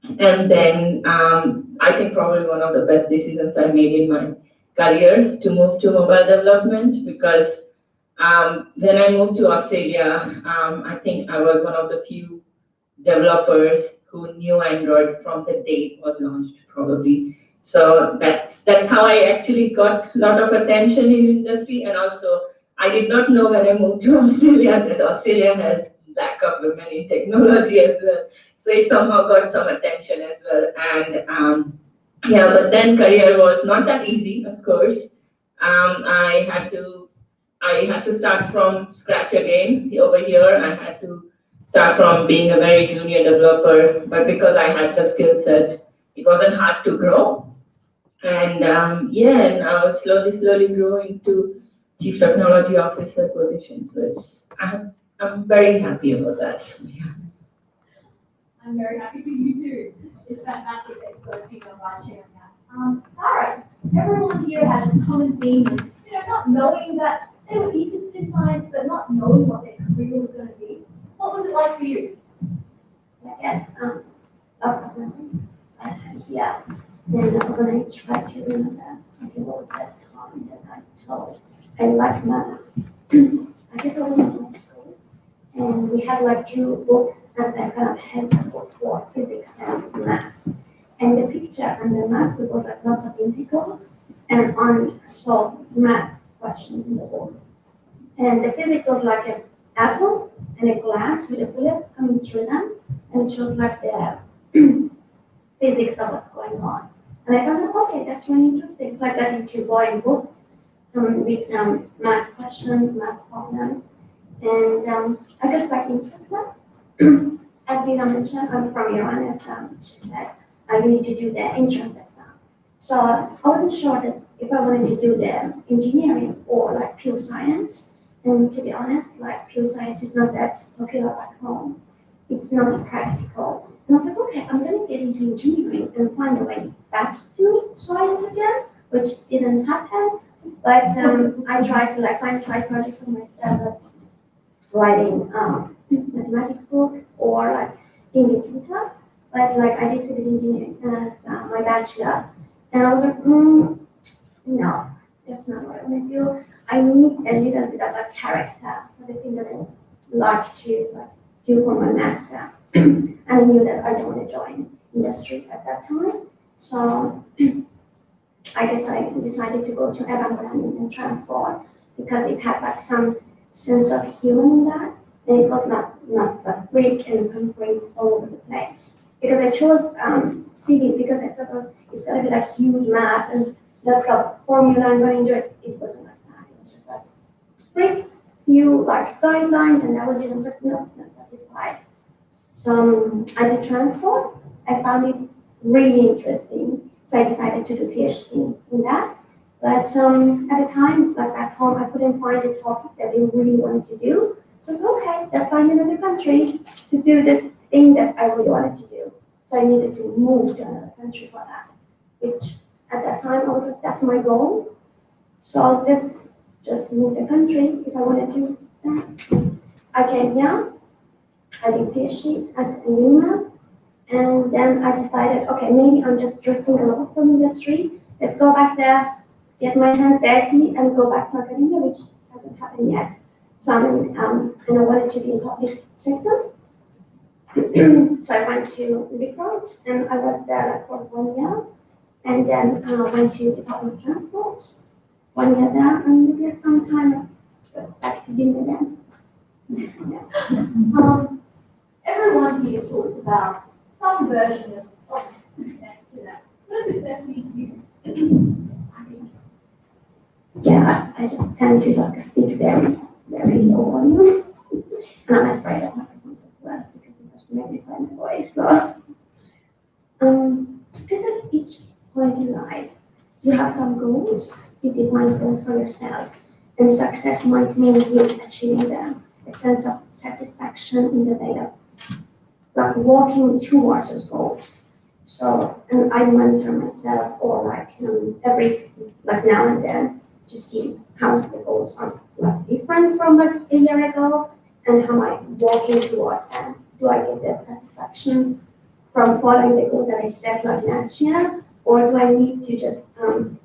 And then I think probably one of the best decisions I made in my career to move to mobile development, because when I moved to Australia, I think I was one of the few developers who knew Android from the day it was launched, probably. So that's how I actually got a lot of attention in industry. And also, I did not know when I moved to Australia that Australia has lack of women in technology as well. So it somehow got some attention as well. And yeah, but then career was not that easy, of course. I had to start from scratch again over here. I had to start from being a very junior developer, but because I had the skill set, it wasn't hard to grow. And yeah, now slowly growing to chief technology officer position. So I'm very happy about that. So, yeah. I'm very happy for you too. It's fantastic that you've got a female vice chair now. Sarah, everyone here has this common theme of, not knowing that they were interested in science, but not knowing what their career was going to be. What was it like for you? Yes, yeah, and when I try to remember, it was that time that I told I like math. I think I was in high school, and we had like two books, and I kind of had a book for physics and math. And the picture and the math, it was like lots of integrals and unsolved math questions in the book. And the physics was like an apple and a glass with a bullet coming through them, and it shows like the physics of what's going on. And I thought, okay, that's really interesting. So I got into buying books with math questions, math problems, and I got quite interested. As Vina mentioned, I'm from Iran, as she said, I need to do the entrance exam. So I wasn't sure that if I wanted to do the engineering or like pure science. And to be honest, like pure science is not that popular at home. It's not practical. And I thought, okay, I'm going to get into engineering and find a way back to science again, which didn't happen. But I tried to like find side projects for myself, like writing mathematics books or like being a tutor. But like I did civil engineering as my bachelor, and I was like, no, that's not what I want to do. I need a little bit of a character for the thing that I like to do for my master. And I knew that I don't want to join industry at that time. So I guess I decided to go to urban planning and transport because it had like some sense of human in that. And it was not like brick and concrete all over the place. Because I chose civil because I thought it's going to be like huge mass and lots of formula I'm going to enjoy. It wasn't like that. It was just like brick, few like guidelines, and that was it. I'm like, no, not satisfied. So I did transport. I found it really interesting. So I decided to do PhD in that. But at the time, like back home, I couldn't find a topic that I really wanted to do. So I said, okay, let's find another country to do the thing that I really wanted to do. So I needed to move to another country for that, which at that time I was like, that's my goal. So let's just move the country if I want to do that. I came here, I did PhD at Lima, and then I decided, okay, maybe I'm just drifting a lot from industry. Let's go back there, get my hands dirty, and go back to academia, which hasn't happened yet. So and I wanted to be in public sector. So I went to Victorian, and I was there like for 1 year, and then I went to Department of Transport, 1 year there, and maybe at some time back to being again. Everyone here talks about some version of success to them. What does success mean to you? Yeah, I just tend to like speak very, very low volume, and I'm afraid of microphones as well because it just magnify my voice. So, because at each point in life, you have some goals. You define goals for yourself, and success might mean you achieving them. A sense of satisfaction in the way of like walking towards those goals. So, and I monitor myself or like every like now and then to see how the goals are like different from like a year ago and how am I walking towards them. Do I get that satisfaction from following the goals that I set like last year, or do I need to just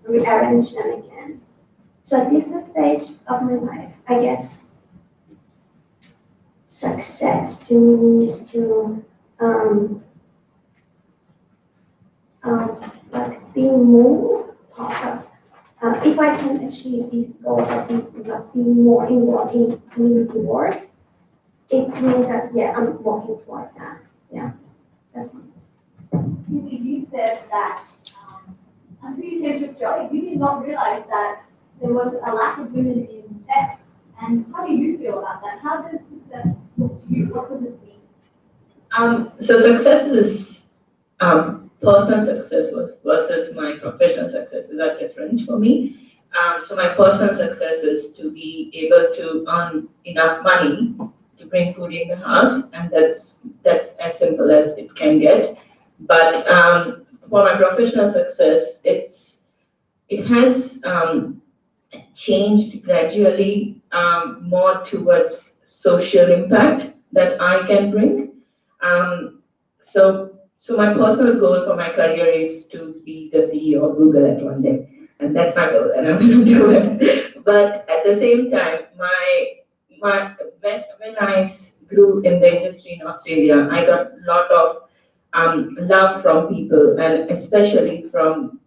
rearrange them again? So at this stage of my life, I guess success to me means to like being more part of. If I can achieve these goals, I think like being more involved in community work, it means that, yeah, I'm working towards that. Yeah. You said that until you came to Australia, you did not realize that there was a lack of women in tech. And how do you feel about that? How does success look to you? What does it mean? So success is personal success versus my professional successes are different for me. So my personal success is to be able to earn enough money to bring food in the house, and that's as simple as it can get. But for my professional success, it has changed gradually more towards social impact that I can bring. So my personal goal for my career is to be the CEO of Google at one day, and that's my goal, and I'm going to do it. But at the same time, when I grew in the industry in Australia, I got a lot of love from people, and especially from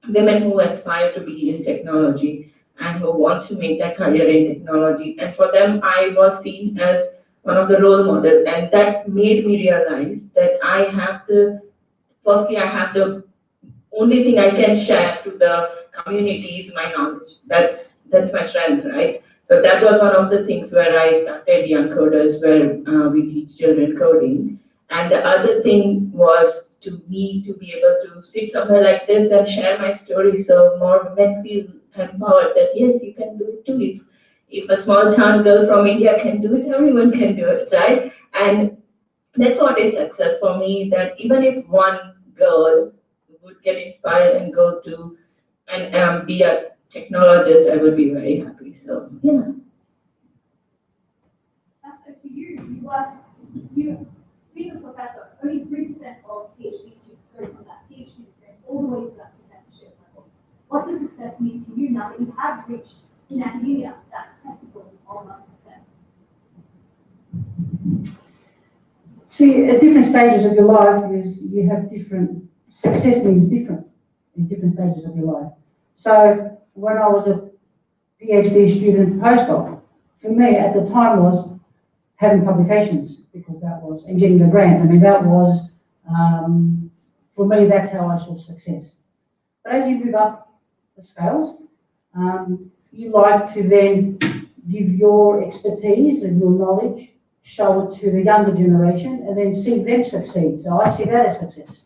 women who aspire to be in technology and who want to make their career in technology. And for them, I was seen as one of the role models, and that made me realize that I have the only thing I can share to the community is my knowledge. That's my strength, right? So that was one of the things where I started Young Coders, where we teach children coding. And the other thing was to me to be able to sit somewhere like this and share my story, so more women feel empowered that yes, you can do it too. If a small town girl from India can do it, everyone can do it, right? And that's what is success for me, that even if one girl would get inspired and go to and be a technologist, I would be very happy. So yeah. So to you, being a professor, only 3% of PhD students go from that PhD experience all the way to that professorship level. What does success mean to you now that you have reached in academia that precipice of success? See, at different stages of your life, you have different, success means different in different stages of your life. So when I was a PhD student postdoc, for me at the time was having publications, because that was, and getting a grant. I mean, that was, for me, that's how I saw success. But as you move up the scales, you like to then give your expertise and your knowledge, show it to the younger generation, and then see them succeed. So I see that as success.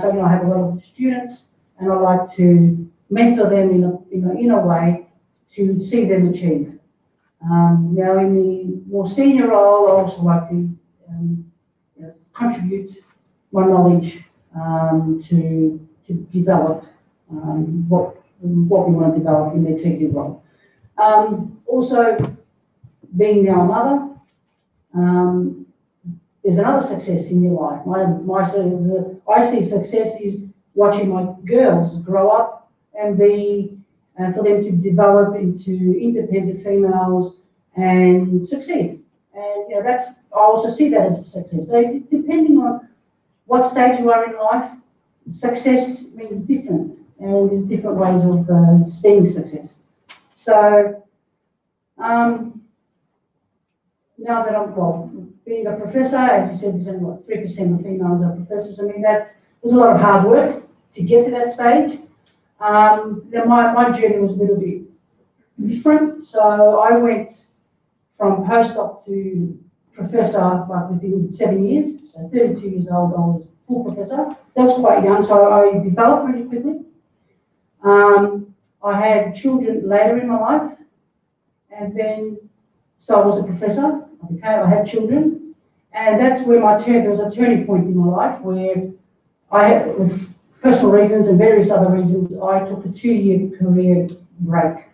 So I have a lot of students, and I like to mentor them in a way to see them achieve. Now, in the more senior role, I also like to contribute my knowledge to develop what we want to develop in the executive role. Also, being now a mother, there's another success in your life. I see success is watching my girls grow up and be, for them to develop into independent females and succeed. And I also see that as a success. So depending on what stage you are in life, success means different, and there's different ways of seeing success. So now that I'm being a professor, as you said, there's only what 3% of females are professors. I mean, there's a lot of hard work to get to that stage. My journey was a little bit different. So I went from postdoc to professor like within 7 years. So 32 years old, I was full professor. That was quite young, so I developed really quickly. I had children later in my life, and then so I was a professor. I had children, and that's where there was a turning point in my life where I had, with personal reasons and various other reasons, I took a 2-year career break.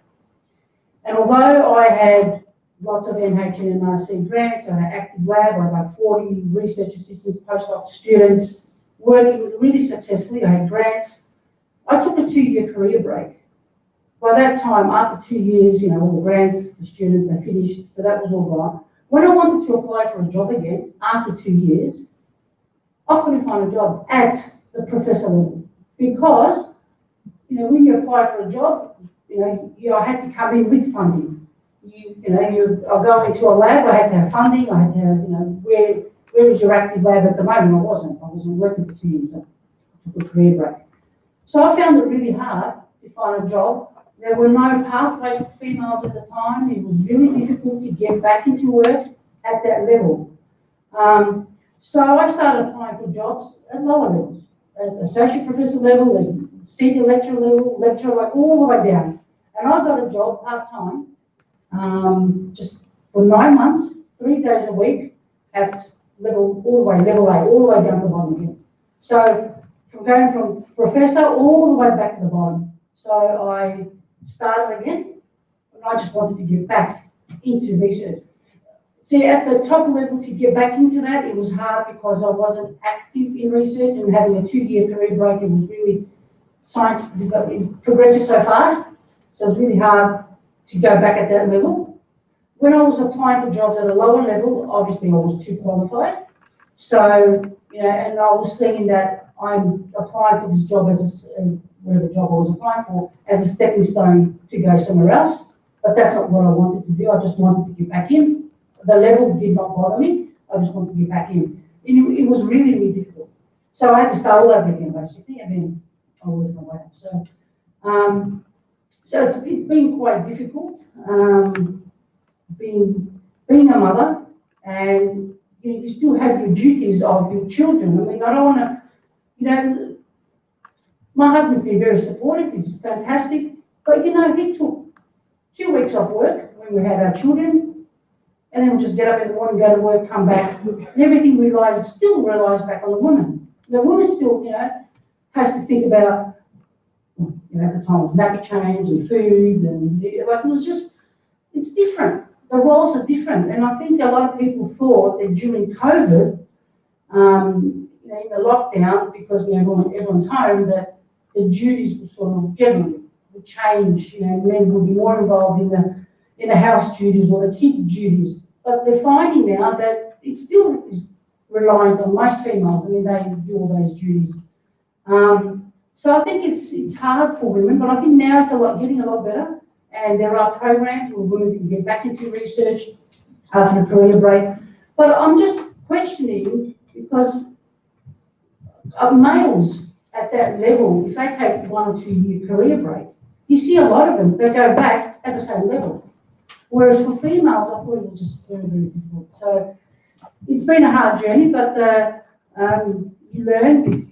And although I had lots of NHMRC grants, I had active lab, I had like 40 research assistants, postdoc students, working really successfully, I had grants, I took a 2-year career break. By that time, after 2 years, all the grants, the students, they finished, so that was all gone. When I wanted to apply for a job again, after 2 years, I couldn't find a job at the professor level, because when you apply for a job, I had to come in with funding. I go into a lab, I had to have funding, I had to have, where is your active lab at the moment? I wasn't working for 2 years, I took a career break. So I found it really hard to find a job. There were no pathways for females at the time. It was really difficult to get back into work at that level. So I started applying for jobs at lower levels, at associate professor level, at senior lecturer level, like all the way down. And I got a job part-time, just for 9 months, 3 days a week at level 8, all the way down to the bottom again. So from going from professor all the way back to the bottom. So I started again, and I just wanted to get back into research. See, at the top level, to get back into that, it was hard because I wasn't active in research, and having a 2-year career break, it was really, science progresses so fast, so it was really hard to go back at that level. When I was applying for jobs at a lower level, obviously I was too qualified. So, and I was seeing that I'm applying for this job as whatever job I was applying for, as a stepping stone to go somewhere else. But that's not what I wanted to do. I just wanted to get back in. The level did not bother me. I just wanted to get back in. It was really, really difficult. So I had to start all over again, basically, and then I worked my way up. So it's been quite difficult, being a mother, and you still have your duties of your children. I mean, I don't want to, my husband's been very supportive. He's fantastic, but he took 2 weeks off work when we had our children, and then we'll just get up in the morning, go to work, come back, and everything still relies back on the woman. The woman still, has to think about, at the time it was nappy change and food, and it's different. The roles are different, and I think a lot of people thought that during COVID, in the lockdown, because everyone's home, that the duties would sort of generally would change. Men would be more involved in the house duties or the kids' duties. But they're finding now that it still is reliant on most females. I mean, they do all those duties. So I think it's hard for women, but I think now it's getting a lot better. And there are programs where women can get back into research after a career break. But I'm just questioning, because males at that level, if they take 1 or 2 year career break, you see a lot of them, they go back at the same level. Whereas for females, I thought it was just very, very difficult. So it's been a hard journey, but you learn, if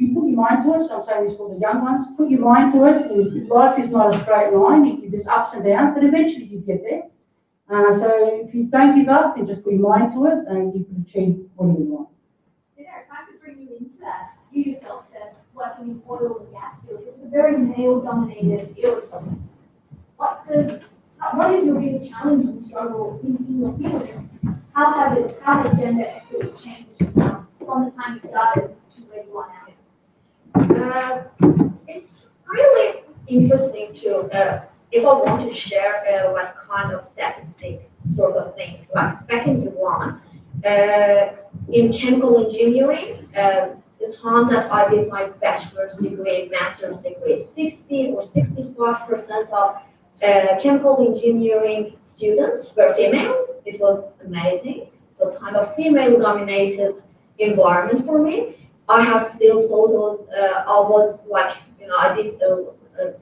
you put your mind to it, so I'm saying this for the young ones, put your mind to it. Life is not a straight line, there's ups and downs, but eventually you get there. So if you don't give up and just put your mind to it, you can achieve whatever you want. If I could bring you into that, you yourself said working in oil and gas field, it's a very male-dominated field. What is your biggest challenge and struggle in your field? How has gender equity changed from the time you started to where you are now? It's really interesting to, if I want to share kind of statistic sort of thing, like back in Yuan, in chemical engineering, the time that I did my bachelor's degree, master's degree, 60 or 65% of chemical engineering students were female. It was amazing. It was kind of female-dominated environment for me. I have still photos. I was like, I did a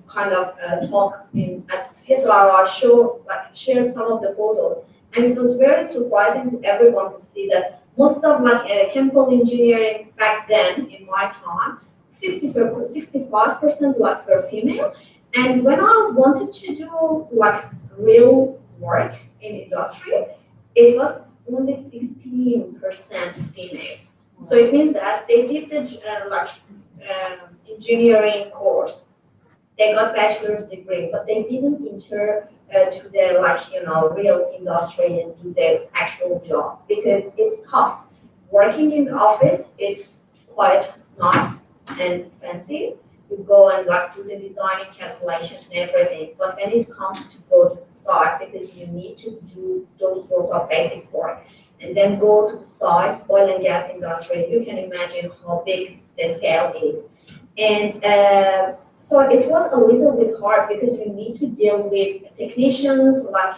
kind of talk at CSR. I shared some of the photos, and it was very surprising to everyone to see that most of chemical engineering back then, in my time, 65% were female. And when I wanted to do real work in industry, it was only 16% female. So it means that they did the engineering course, they got bachelor's degree, but they didn't enter to the real industry and do their actual job, because it's tough. Working in the office, it's quite nice and fancy. You go and do the designing calculations and everything, but when it comes to go to the site, because you need to do those sort of basic work, and then go to the site, oil and gas industry, you can imagine how big the scale is. And So it was a little bit hard because you need to deal with technicians, like,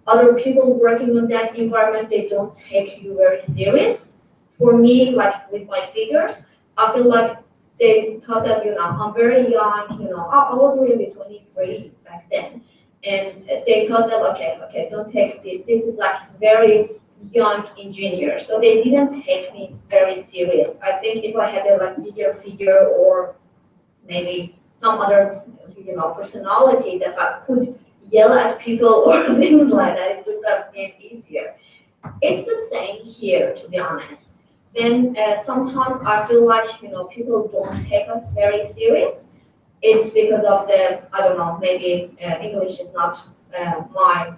other people working on that environment, they don't take you very serious. For me, like with my figures, I feel like they thought that, I'm very young, I was really 23 back then. And they thought that, okay, don't take this. This is like very young engineer. So they didn't take me very serious. I think if I had a like bigger figure or maybe some other, personality that I could yell at people or things like that, it would have been easier. It's the same here, to be honest. Then sometimes I feel like, people don't take us very serious. It's because of the, I don't know, maybe English is not my,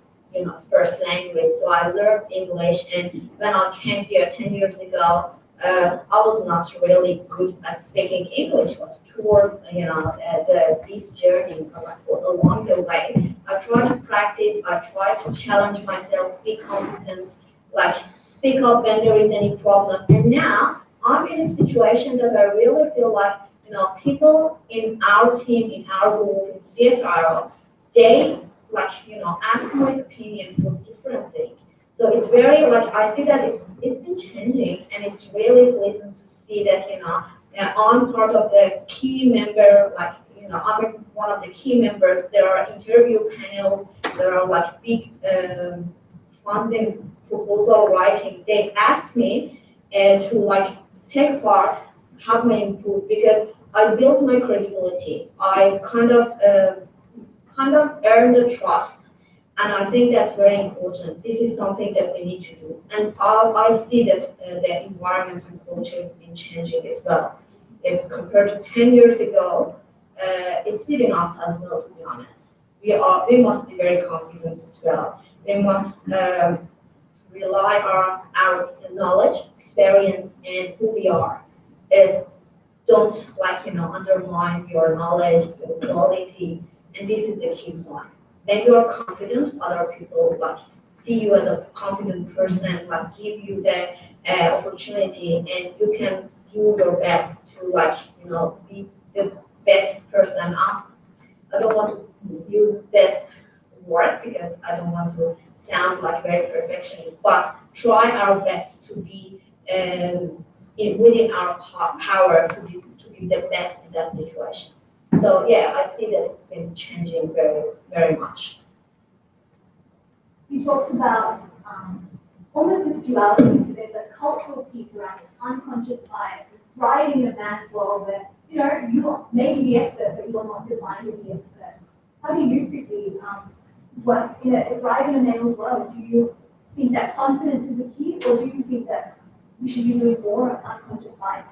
first language. So I learned English, and when I came here 10 years ago, I was not really good at speaking English, but towards, this journey, along the way, I try to practice, I try to challenge myself, be confident, like speak up when there is any problem. And now I'm in a situation that I really feel like, people in our team, in our group, in CSRO, they like, ask my opinion for different things. So it's very like, I see that it's been changing, and it's really pleasant to see that, I'm part of the key member, like, I'm one of the key members. There are interview panels, there are like big funding proposal writing. They asked me to like take part, have my input, because I built my credibility. I kind of earned the trust. And I think that's very important. This is something that we need to do. And I see that the environment and culture has been changing as well. If compared to 10 years ago, it's within us as well, to be honest. We must be very confident as well. We must rely on our knowledge, experience, and who we are. Don't undermine your knowledge, your quality, and this is the key point. When you are confident, other people see you as a confident person, give you the opportunity, and you can do your best to be the best person. I don't want to use best word because I don't want to sound like very perfectionist, but try our best to be within our power to be the best in that situation. So yeah, I see that it's been changing very, very much. You talked about almost this duality. So there's a cultural piece around this unconscious bias, thriving in a man's world where, you may be the expert, but you're not defined as the expert. How do you quickly work in a thriving in a male's world? Do you think that confidence is a key, or do you think that we should be doing more on unconscious bias?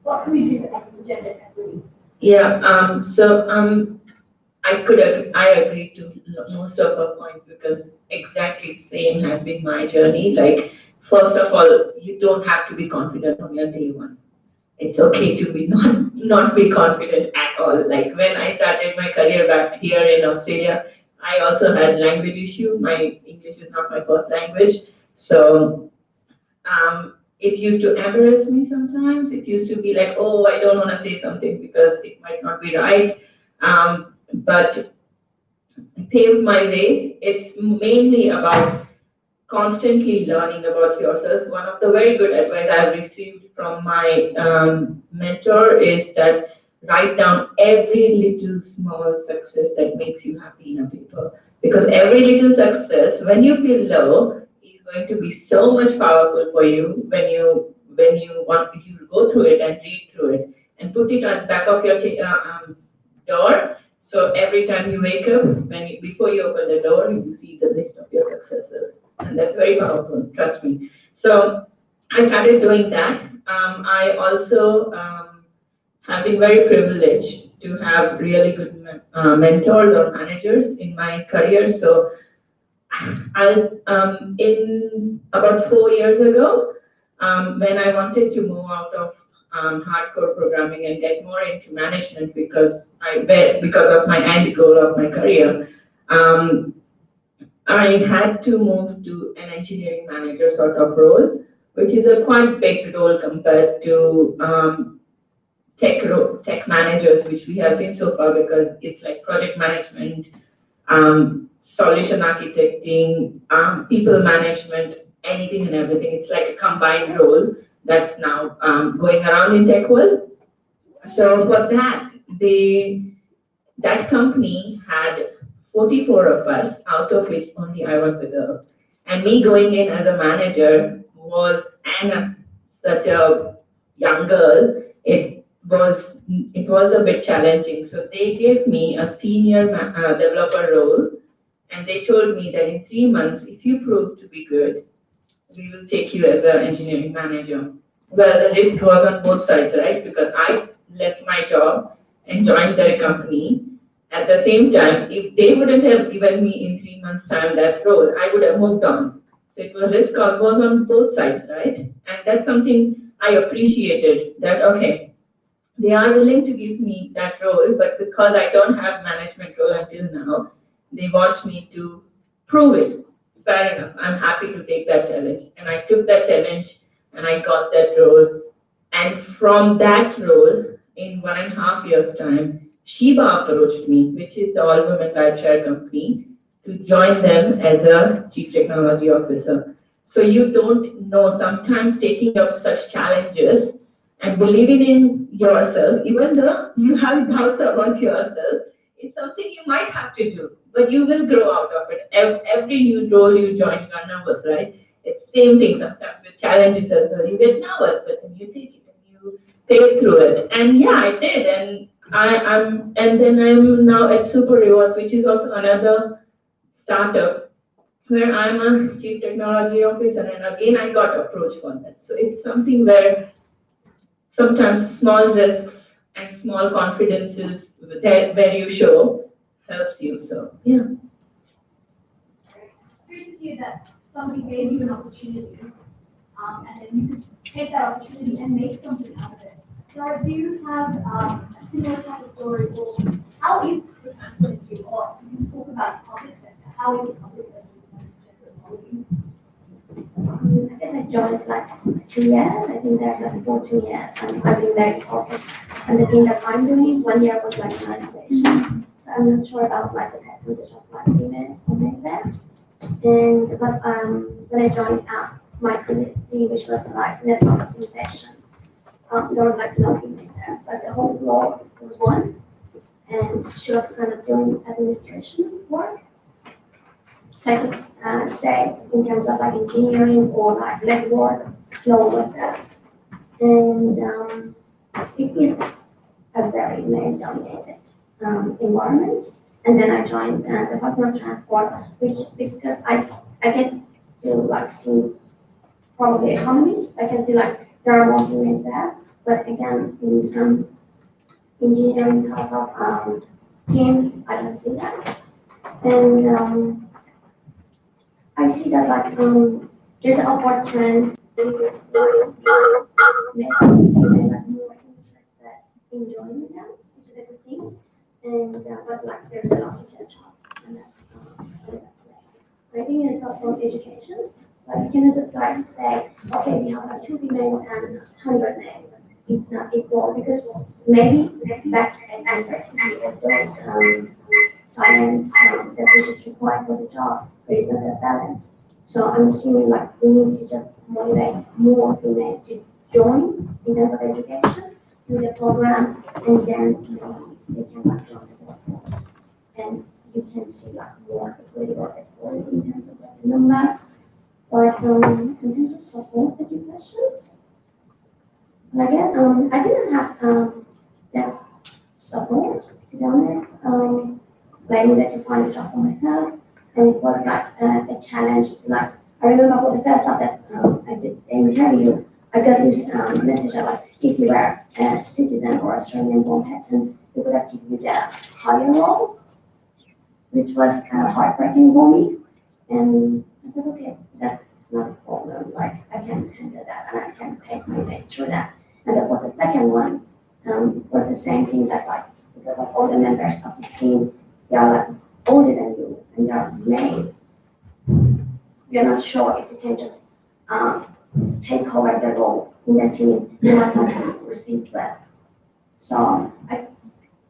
What can we do for gender equity? Yeah, I agree to most of her points, because exactly same has been my journey. Like, first of all, you don't have to be confident on your day one. It's okay to be not be confident at all. Like when I started my career back here in Australia, I also had language issue. My English is not my first language, so it used to embarrass me sometimes. It used to be like, oh, I don't want to say something because it might not be right. But paved my way. It's mainly about constantly learning about yourself. One of the very good advice I've received from my mentor is that write down every little small success that makes you happy in a paper. Because every little success, when you feel low, is going to be so much powerful for you when you go through it and read through it and put it on the back of your door. So every time you wake up, before you open the door, you see the list of your successes. And that's very powerful, trust me. So I started doing that. I also have been very privileged to have really good mentors or managers in my career. So in about 4 years ago, when I wanted to move out of hardcore programming and get more into management because of my end goal of my career, I had to move to an engineering manager sort of role, which is a quite big role compared to tech managers, which we have seen so far, because it's like project management, solution architecting, people management, anything and everything. It's like a combined role that's now going around in tech world. So for that, that company had 44 of us, out of which only I was a girl. And me going in as a manager was, and such a young girl, it was a bit challenging. So they gave me a senior developer role, and they told me that in 3 months, if you prove to be good, we will take you as an engineering manager. Well, the risk was on both sides, right? Because I left my job and joined their company. At the same time, if they wouldn't have given me in 3 months' time that role, I would have moved on. So it was risk was on both sides, right? And that's something I appreciated, that, okay, they are willing to give me that role, but because I don't have management role until now, they want me to prove it. Fair enough, I'm happy to take that challenge. And I took that challenge and I got that role. And from that role, in 1.5 years' time, Sheba approached me, which is the all-women rideshare company, to join them as a chief technology officer. So you don't know, sometimes taking up such challenges and believing in yourself, even though you have doubts about yourself, is something you might have to do, but you will grow out of it. Every new role you join, you are nervous, right? It's same thing sometimes with challenges as well. You get nervous, but then you take it and you take through it. And yeah, I did, and I'm now at Super Rewards, which is also another startup where I'm a chief technology officer, and again I got approached for that. So it's something where sometimes small risks and small confidences that where you show helps you. So yeah. Great to hear that somebody gave you an opportunity, and then you could take that opportunity and make something out of it. Dara, do you have a similar type of story, or how is the transfer to you? Or you talk about public sector, how is the public sector for you? I guess I joined like 2 years. I think that like for 2 years, and I've been very focused on the thing that I'm doing. 1 year was like an isolation, so I'm not sure about like the percentage of like women who made that. And but when I joined my previous team, which was like network optimization, there was like no women there, but the whole floor was one, and she was kind of doing administration work. So I could say in terms of like engineering or like legwork, flow was that. And it is a very male-dominated environment. And then I joined Department of Transport, which because I get to like see probably economies. I can see like there are more women there, but again in engineering type of team, I don't see that. And I see that like there's an upward trend in like more interested in joining them, which is a good thing. And but like there's a lot to catch up, and that's I think it's not from education. Like you cannot just like say, okay, we have like 2 females and 100 males. It's not equal because maybe back at university of those science that which is required for the job, there is not a balance. So I'm assuming like we need to just motivate more females to join in terms of education through the program, and then they can like join the workforce, and you can see like more equity or equality in terms of like the numbers. But in terms of support education, and again, I didn't have that support, to be honest. I needed to find a job for myself, and it was like a challenge. Like I remember for the first time that I did the interview, I got this message that like if you were a citizen or Australian-born person, we would have given you the higher role, which was kind of heartbreaking for me. And I said, okay, that's not a problem. Like I can handle that, and I can pay my way through that. And then for the second one, was the same thing that like because of all the members of the team, they are like older than you and they are male. You're not sure if you can just take over the role in the team. You might not be received well. So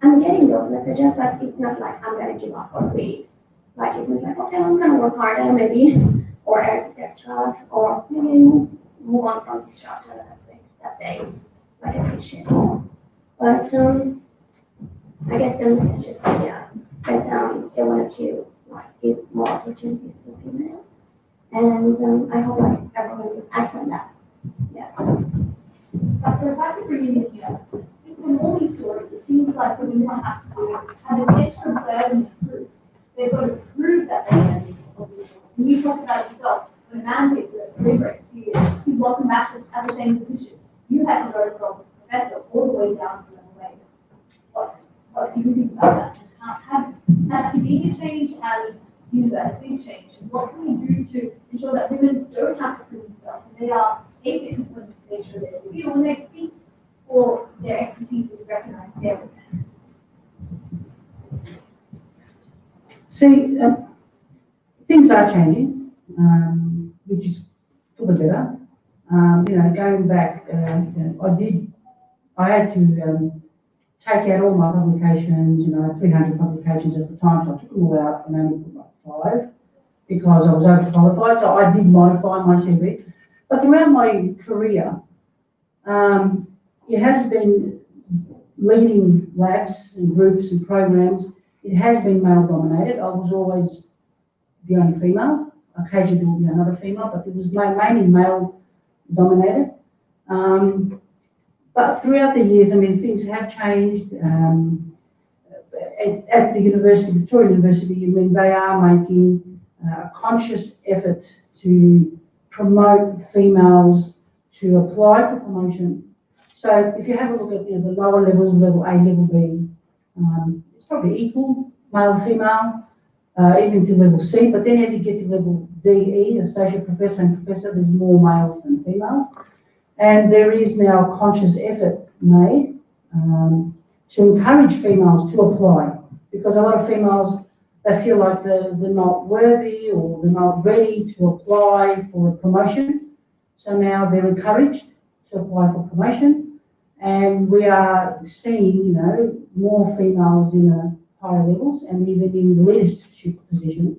I'm getting those messages, but it's not like I'm gonna give up or leave. Like it was like, okay, I'm gonna work harder maybe, or architecture, or maybe move on from this job to other things that they like appreciate more. But I guess the message is that yeah, that they wanted to like give more opportunities to females, and I hope like everyone can act on that. Yeah. So if I could bring you in here, from all these stories, it seems like women have to have this extra burden to prove. They've got to prove that they can. And you talked about it yourself, when a man takes a career break 2 years, he's welcome back at the same position. You had to go from professor all the way down to level eight. What do you think about that? And has academia changed? Has universities changed? And what can we do to ensure that women don't have to prove themselves and they are taken when they show their skill, when they speak, or their expertise is recognized there? See, things are changing, which is for the better. Going back, I had to take out all my publications, 300 publications at the time, so I took them all out and only put like 5 because I was overqualified, so I did modify my CV. But throughout my career, it has been leading labs and groups and programs. It has been male dominated. I was always the only female. Occasionally there would be another female, but it was mainly male dominated. But throughout the years, things have changed. At the university, Victorian University, they are making a conscious effort to promote females to apply for promotion. So if you have a look at the lower levels, level A, level B, it's probably equal, male, female, even to level C. But then as you get to level D, E, associate professor and professor, there's more males than females. And there is now a conscious effort made to encourage females to apply, because a lot of females, they feel like they're not worthy or they're not ready to apply for a promotion. So now they're encouraged to apply for promotion, and we are seeing, more females in the higher levels and even in leadership positions.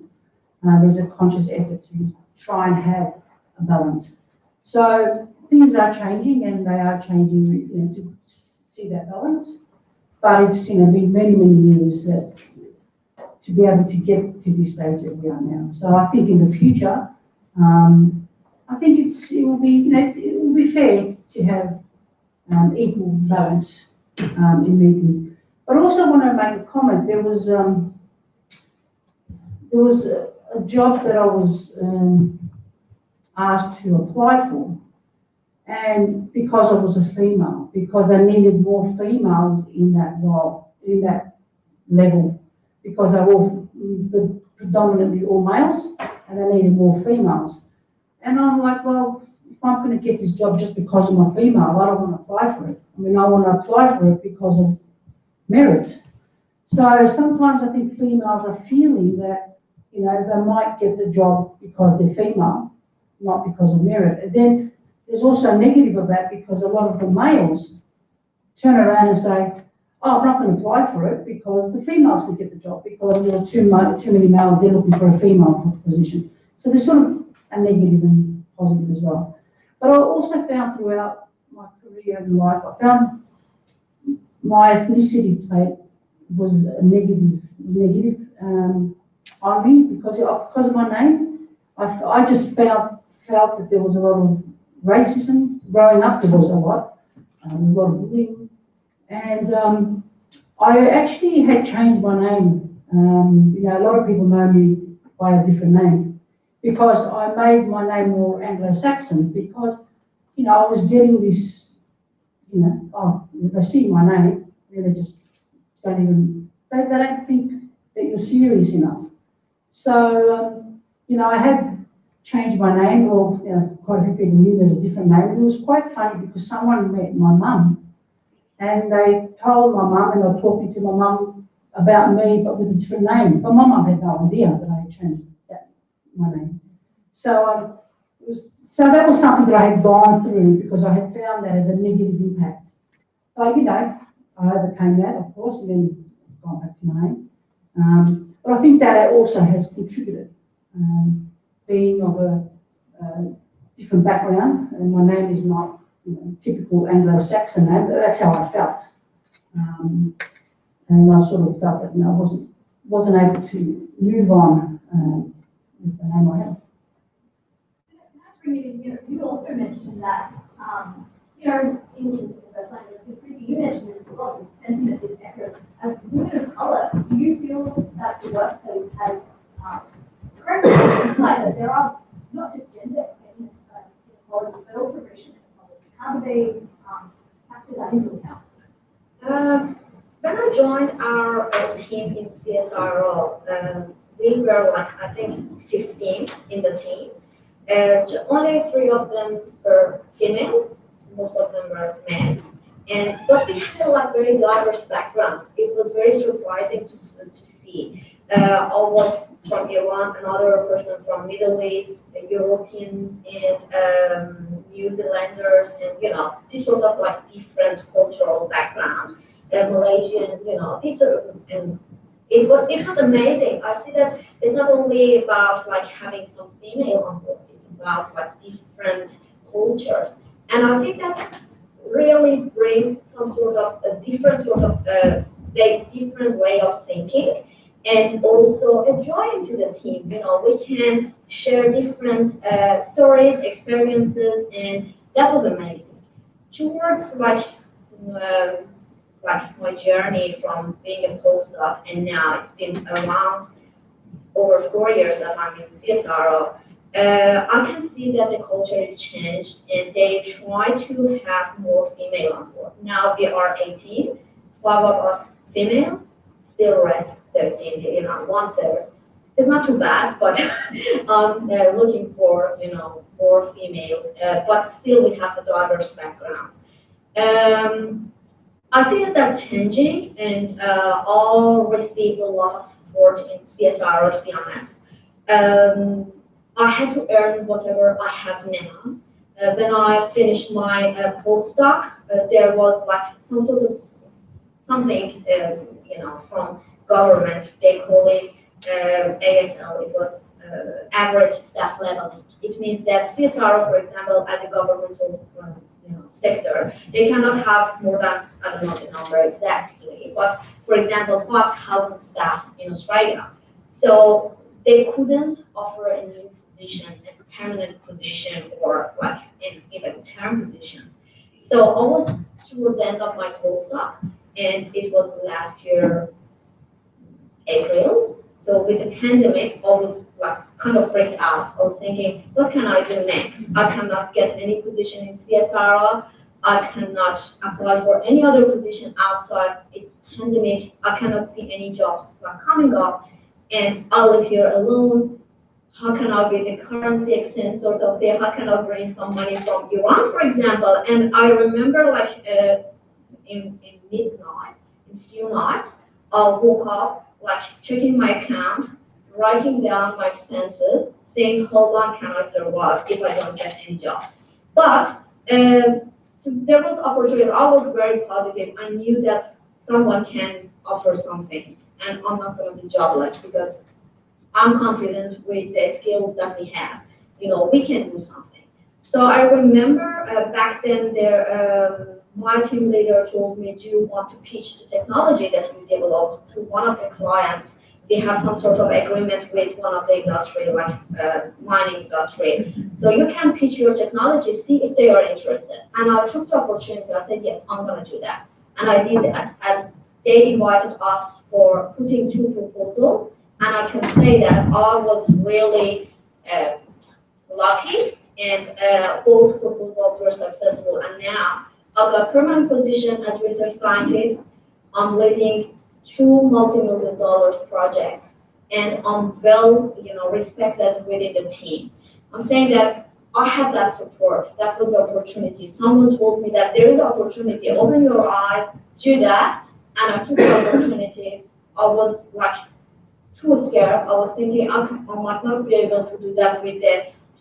There's a conscious effort to try and have a balance. So things are changing, and they are changing to see that balance. But it's been many, many years to be able to get to this stage that we are now. So I think in the future, I think it will be fair to have equal balance in meetings. But I also want to make a comment. There was a job that I was asked to apply for, and because I was a female, because they needed more females in that role, in that level, because they were predominantly all males, and they needed more females. And I'm like, well, if I'm going to get this job just because I'm a female, I don't want to apply for it. I want to apply for it because of merit. So sometimes I think females are feeling that, they might get the job because they're female, not because of merit. And then there's also a negative of that, because a lot of the males turn around and say, oh, I'm not going to apply for it because the females can get the job, because there are too many males, they're looking for a female position. So there's sort of a negative and positive as well. But I also found throughout my career and life, I found my ethnicity was a negative on me because of my name. I just felt that there was a lot of racism. Growing up, there was a lot. There was a lot of bullying. And I actually had changed my name. A lot of people know me by a different name because I made my name more Anglo-Saxon, because, I was getting this, if they see my name, they just don't even, they don't think that you're serious enough. So, I had changed my name, or quite a few people knew there's a different name. And it was quite funny because someone met my mum, and they told my mum, and they were talking to my mum about me, but with a different name. But my mum had no idea that I had changed my name. So so that was something that I had gone through, because I had found that as a negative impact. But I I overcame that, of course, and then gone back to mine. But I think that also has contributed. Being of a different background, and my name is not typical Anglo-Saxon name, but that's how I felt. And I sort of felt that I wasn't able to move on with the name I have. You also mentioned that, in the first line, you mentioned this as well, this sentiment is echoed. As women of colour, do you feel that the workplace has correctly implied that there are not just gender inequality, but also racial inequality? How do they factor that into account? When I joined our team in CSRO, we were I think 15 in the team. Only 3 of them were female, most of them were men. But we had a very diverse background. It was very surprising to see. All was from Iran, another person from Middle East, Europeans, and New Zealanders, and this sort of different cultural background. Malaysian, these are, and it was amazing. I see that it's not only about having some female on board. It's about different cultures, and I think that really brings some sort of a different different way of thinking, and also a joy into the team. We can share different stories, experiences, and that was amazing. Towards my journey from being a postdoc, and now it's been around over 4 years that I'm in CSRO, I can see that the culture is changed, and they try to have more female on board. Now we are 18, 5 of us female, still rest 13, 1/3. It's not too bad, but they're looking for, more female, but still we have a diverse background. I see that they're changing, and all received a lot of support in CSRO, to be honest. I had to earn whatever I have now. When I finished my postdoc, there was some sort of something, from government. They call it ASL. It was average staff leveling. It means that CSRO, for example, as a governmental sector, they cannot have more than, I don't know the number exactly, but for example, 5,000 staff in Australia. So they couldn't offer a new position, a permanent position, or even term positions. So I was towards the end of my postdoc, and it was last year, April. So with the pandemic, I was kind of freaked out. I was thinking, what can I do next? I cannot get any position in CSRO. I cannot apply for any other position outside. It's pandemic. I cannot see any jobs coming up, and I live here alone. How can I get the currency exchange sort of thing? How can I bring some money from Iran, for example? And I remember in midnight, in few nights, I woke up checking my account, writing down my expenses, saying how long can I survive if I don't get any job. But there was opportunity. I was very positive. I knew that someone can offer something, and I'm not going to be jobless because I'm confident with the skills that we have. We can do something. So I remember back then my team leader told me, do you want to pitch the technology that we developed to one of the clients? We have some sort of agreement with one of the industry, mining industry. So you can pitch your technology, see if they are interested. And I took the opportunity. I said, yes, I'm going to do that. And I did that. And they invited us for putting 2 proposals. And I can say that I was really lucky, and both proposals were successful. And now I've got a permanent position as research scientist. I'm leading 2 multi-million-dollar projects, and I'm well, respected within the team. I'm saying that I had that support. That was the opportunity. Someone told me that there is opportunity. Open your eyes, do that, and I took the opportunity. I was too scared. I was thinking I might not be able to do that with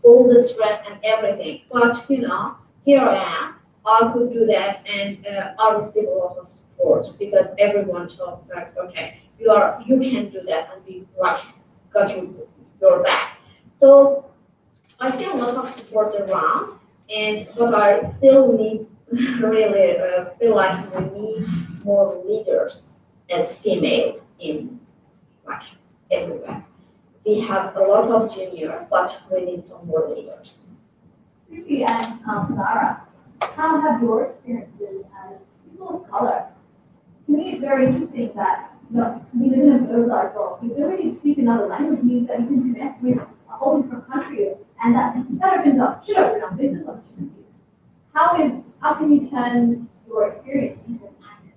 all the stress and everything. But here I am. I could do that, and I receive a lot of support because everyone talked like, okay, you can do that, and we like got your back. So I see a lot of support around, but I still need really feel like we need more leaders as female in like everywhere. We have a lot of junior, but we need some more leaders. Ruby and Zara, how have your experiences as people of color? To me, it's very interesting that we live in a globalized world. The ability to speak another language means that you can connect with a whole different country, and that should open up business opportunities. How can you turn your experience into an asset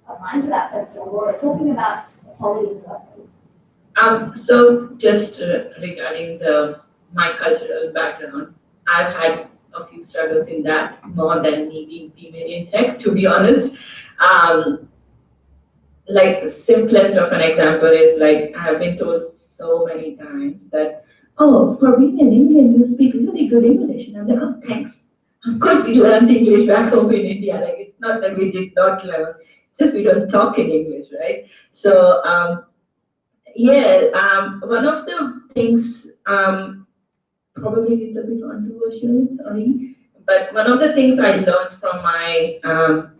applying to that question, or talking about equality in the workplace? So just regarding my cultural background, I've had a few struggles in that, more than me being female in tech, to be honest. Like simplest of an example is like I have been told so many times that, oh, for being an Indian, you speak really good English. And I'm like, oh, thanks. Of course, we learned English back home in India. Like it's not that we did not learn, it's just we don't talk in English, right? So one of the things, probably a little bit controversial, sorry, but one of the things I learned from my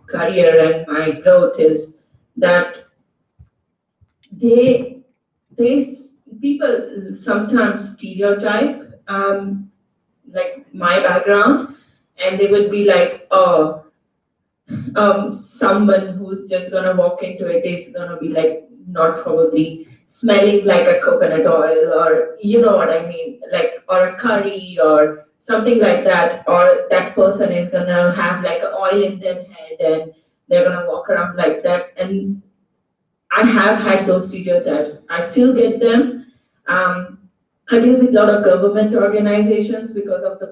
career and my growth is that people sometimes stereotype like my background, and they would be like, oh, someone who's just gonna walk into it is gonna be like not probably smelling like a coconut oil, or you know what I mean, like, or a curry or something like that, or that person is gonna have like oil in their head and they're gonna walk around like that. And I have had those stereotypes. I still get them. I deal with a lot of government organizations because of the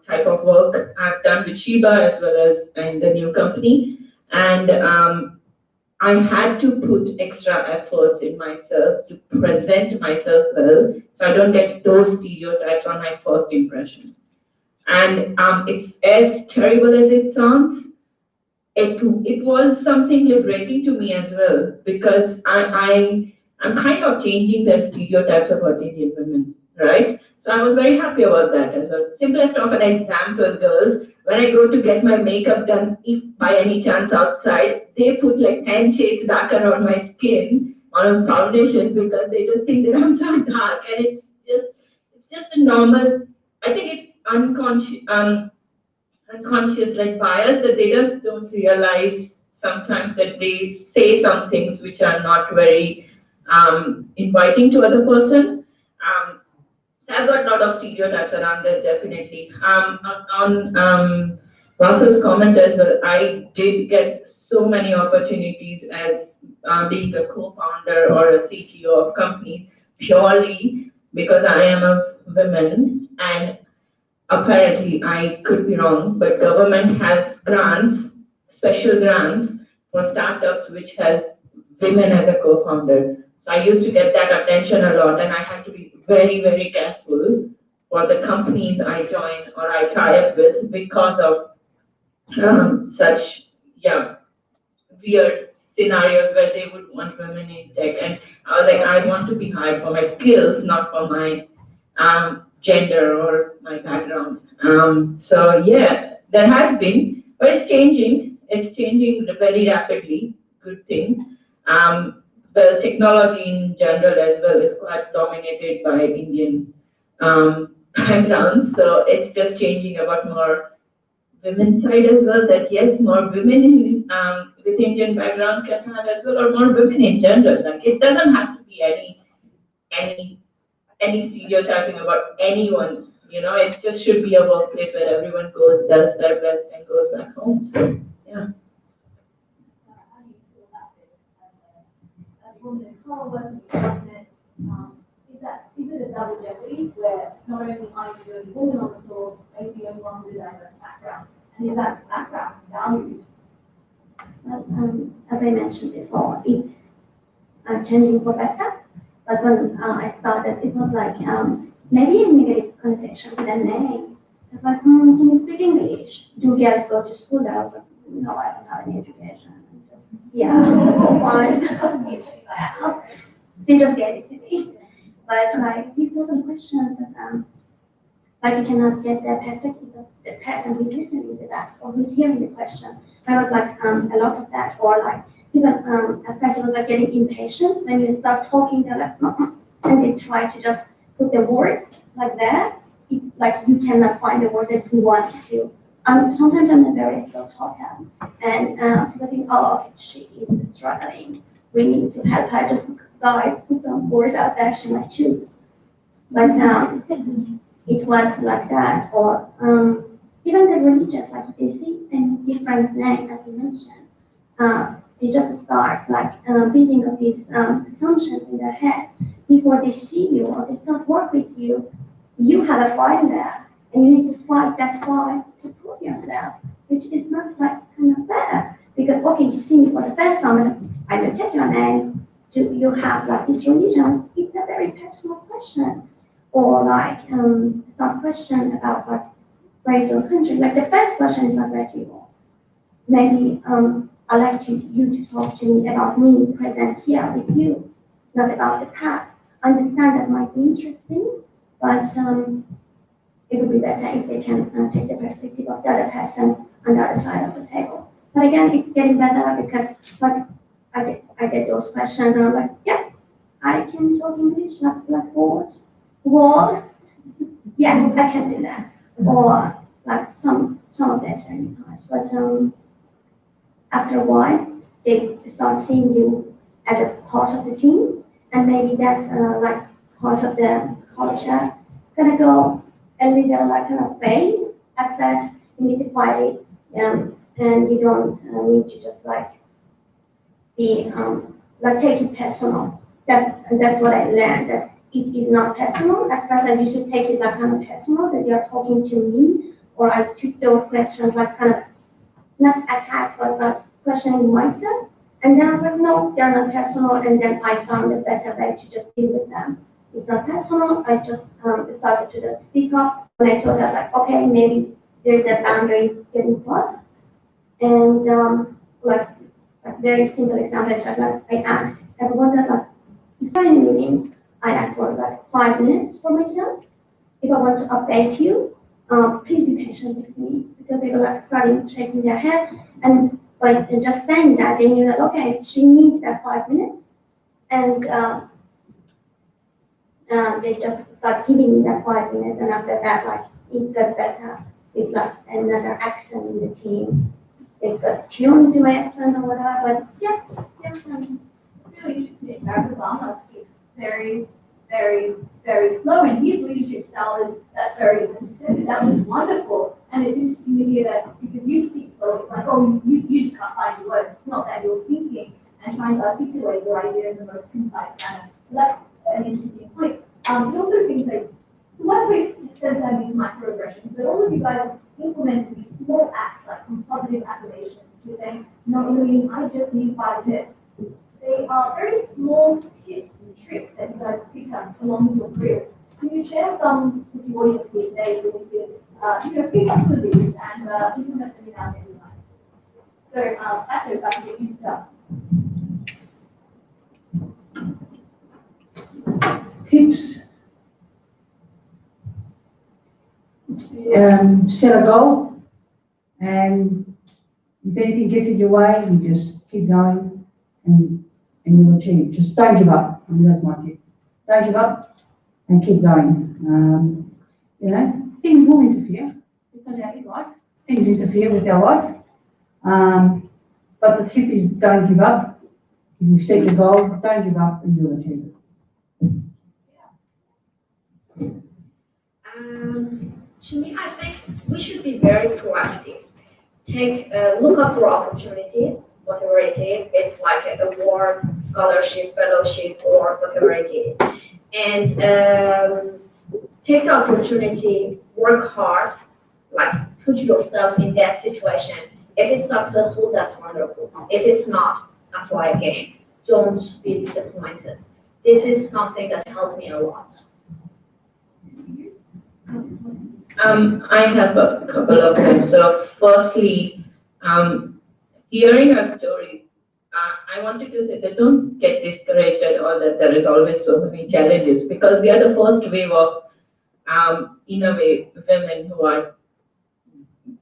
type of work I've done with Sheba as well as in the new company. And I had to put extra efforts in myself to present myself well, so I don't get those stereotypes on my first impression. And it's as terrible as it sounds, it was something liberating to me as well, because I'm kind of changing the stereotypes about Indian women, right? So I was very happy about that as well. Simplest of an example, girls, when I go to get my makeup done, if by any chance outside, they put like 10 shades darker on my skin on a foundation because they just think that I'm so dark, and it's just a normal, I think it's unconscious like bias that they just don't realize sometimes that they say some things which are not very inviting to other person. So I've got a lot of stereotypes around that, definitely. On Russell's comment as well, I did get so many opportunities as being a co-founder or a CTO of companies purely because I am a woman, and apparently I could be wrong, but government has grants, special grants for startups which has women as a co-founder. So I used to get that attention a lot, and I had to be very, very careful for the companies I join or I tie up with because of such weird scenarios where they would want women in tech. And I was like, I want to be hired for my skills, not for my gender or my background. So yeah, there has been, but it's changing. It's changing very rapidly. Good thing. The technology in general as well is quite dominated by Indian backgrounds. So it's just changing about more women's side as well. That yes, more women with Indian background can have as well, or more women in general. Like it doesn't have to be any stereotyping about anyone. You know, it just should be a workplace where everyone goes, does their best, and goes back home. So yeah. How do you feel about this as a woman in power working in government? Is it a double jeopardy where not only are you the only woman on the floor, but the only one with a diverse background? And is that background valued? Well, as I mentioned before, it's changing for better. But when I started, it was like maybe a negative connotation with a name. They're like, can you speak English? Do girls go to school there? I was like, no, I don't have any education. Yeah, fine. They just gave it to me. But like these sort of questions that like you cannot get the perspective of the person who's listening to that or who's hearing the question. There was like a lot of that, or like even a person was like getting impatient when you start talking. They're like, and they try to just put the words like that. It's like you cannot find the words that you want to. Sometimes I'm a very slow talker, and people think, oh, okay, she is struggling. We need to help her. Just guys, put some words out there. She might choose. But it was like that, or even the religion, like they see a different name, as you mentioned. They just start like building up these assumptions in their head before they see you or they start work with you. You have a fight there, and you need to fight that fight to prove yourself, which is not like kind of fair. Because okay, you see me for the first time, and I look at your name. Do you have like this religion? It's a very personal question. Or like some question about like race or country. Like the first question is not very clear. Maybe I'd like you to talk to me about me present here with you, not about the past. Understand that might be interesting, but it would be better if they can take the perspective of the other person on the other side of the table. But again, it's getting better because like I get those questions and I'm like, yeah, I can talk English like what? Well, yeah, I can do that. Or like some of their stereotypes. But after a while, they start seeing you as a part of the team, and maybe that's like part of the culture gonna go a little like kind of fade. At first, you need to fight it, and you don't need to just like be like take it personal. That's what I learned, that it is not personal. At first, I used to take it like kind of personal, that they are talking to me, or I took those questions like kind of not attack, but like questioning myself. And then I was like, no, they're not personal. And then I found a better way to just deal with them. It's not personal. I just started to just speak up when I told them like, okay, maybe there's a boundary getting crossed. And like a very simple example is like I ask everyone that like, if I'm in a meeting, I ask for like 5 minutes for myself. If I want to update you, please be patient with me, because they were like starting shaking their head, and by just saying that, they knew that okay, she needs that 5 minutes, and they just start giving me that 5 minutes, and after that, like it got better with like another accent in the team. They got tuned to my accent or whatever, but yeah. It's really interesting. Dr. Lama speaks very, very, very slow, and his leadership style is that's very consistent. That was wonderful, and it's interesting to hear that because you speak slow. It's like, oh, you just can't find your words. It's not that you're thinking and trying to articulate your idea in the most concise manner. So that's an interesting point. It also seems like the workplace tends to have these microaggressions, but all of you guys have implemented these small acts like positive affirmations to say, no, I just need 5 minutes. They are very small tips and tricks that you guys pick up along your career. Can you share some with the audience here today so we can pick up some of these and implement them in our daily lives? So that's it, if I can get you to start. Tips. Set a goal, and if anything gets in your way, you just keep going, and you'll achieve. Just don't give up. I mean, that's my tip. Don't give up and keep going. Things will interfere because our life. Things interfere with our life. But the tip is don't give up. If you set your goal, don't give up, and you'll achieve it. To me, I think we should be very proactive. Look up for opportunities, whatever it is. It's like an award, scholarship, fellowship, or whatever it is. And take the opportunity, work hard, like put yourself in that situation. If it's successful, that's wonderful. If it's not, apply again. Don't be disappointed. This is something that helped me a lot. I have a couple of them. So firstly, hearing our stories, I wanted to say that don't get discouraged at all that there is always so many challenges, because we are the first wave of, in a way, women who are,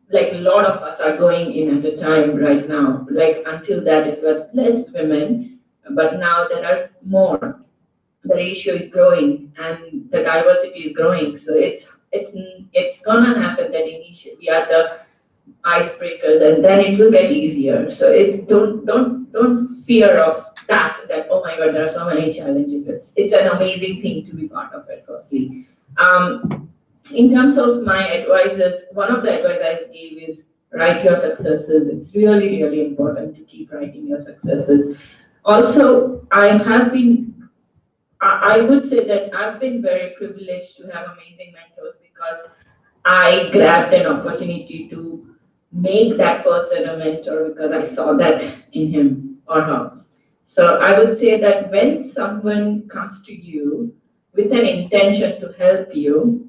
like a lot of us are going in at a time right now. Like until that it was less women, but now there are more. The ratio is growing and the diversity is growing. So it's gonna happen that initially we are the icebreakers, and then it will get easier. So don't fear of that oh my god, there are so many challenges. It's an amazing thing to be part of it. Firstly, in terms of my advices, one of the advice I gave is write your successes. It's really important to keep writing your successes. Also, I would say that I've been very privileged to have amazing mentors, because I grabbed an opportunity to make that person a mentor because I saw that in him or her. So I would say that when someone comes to you with an intention to help you,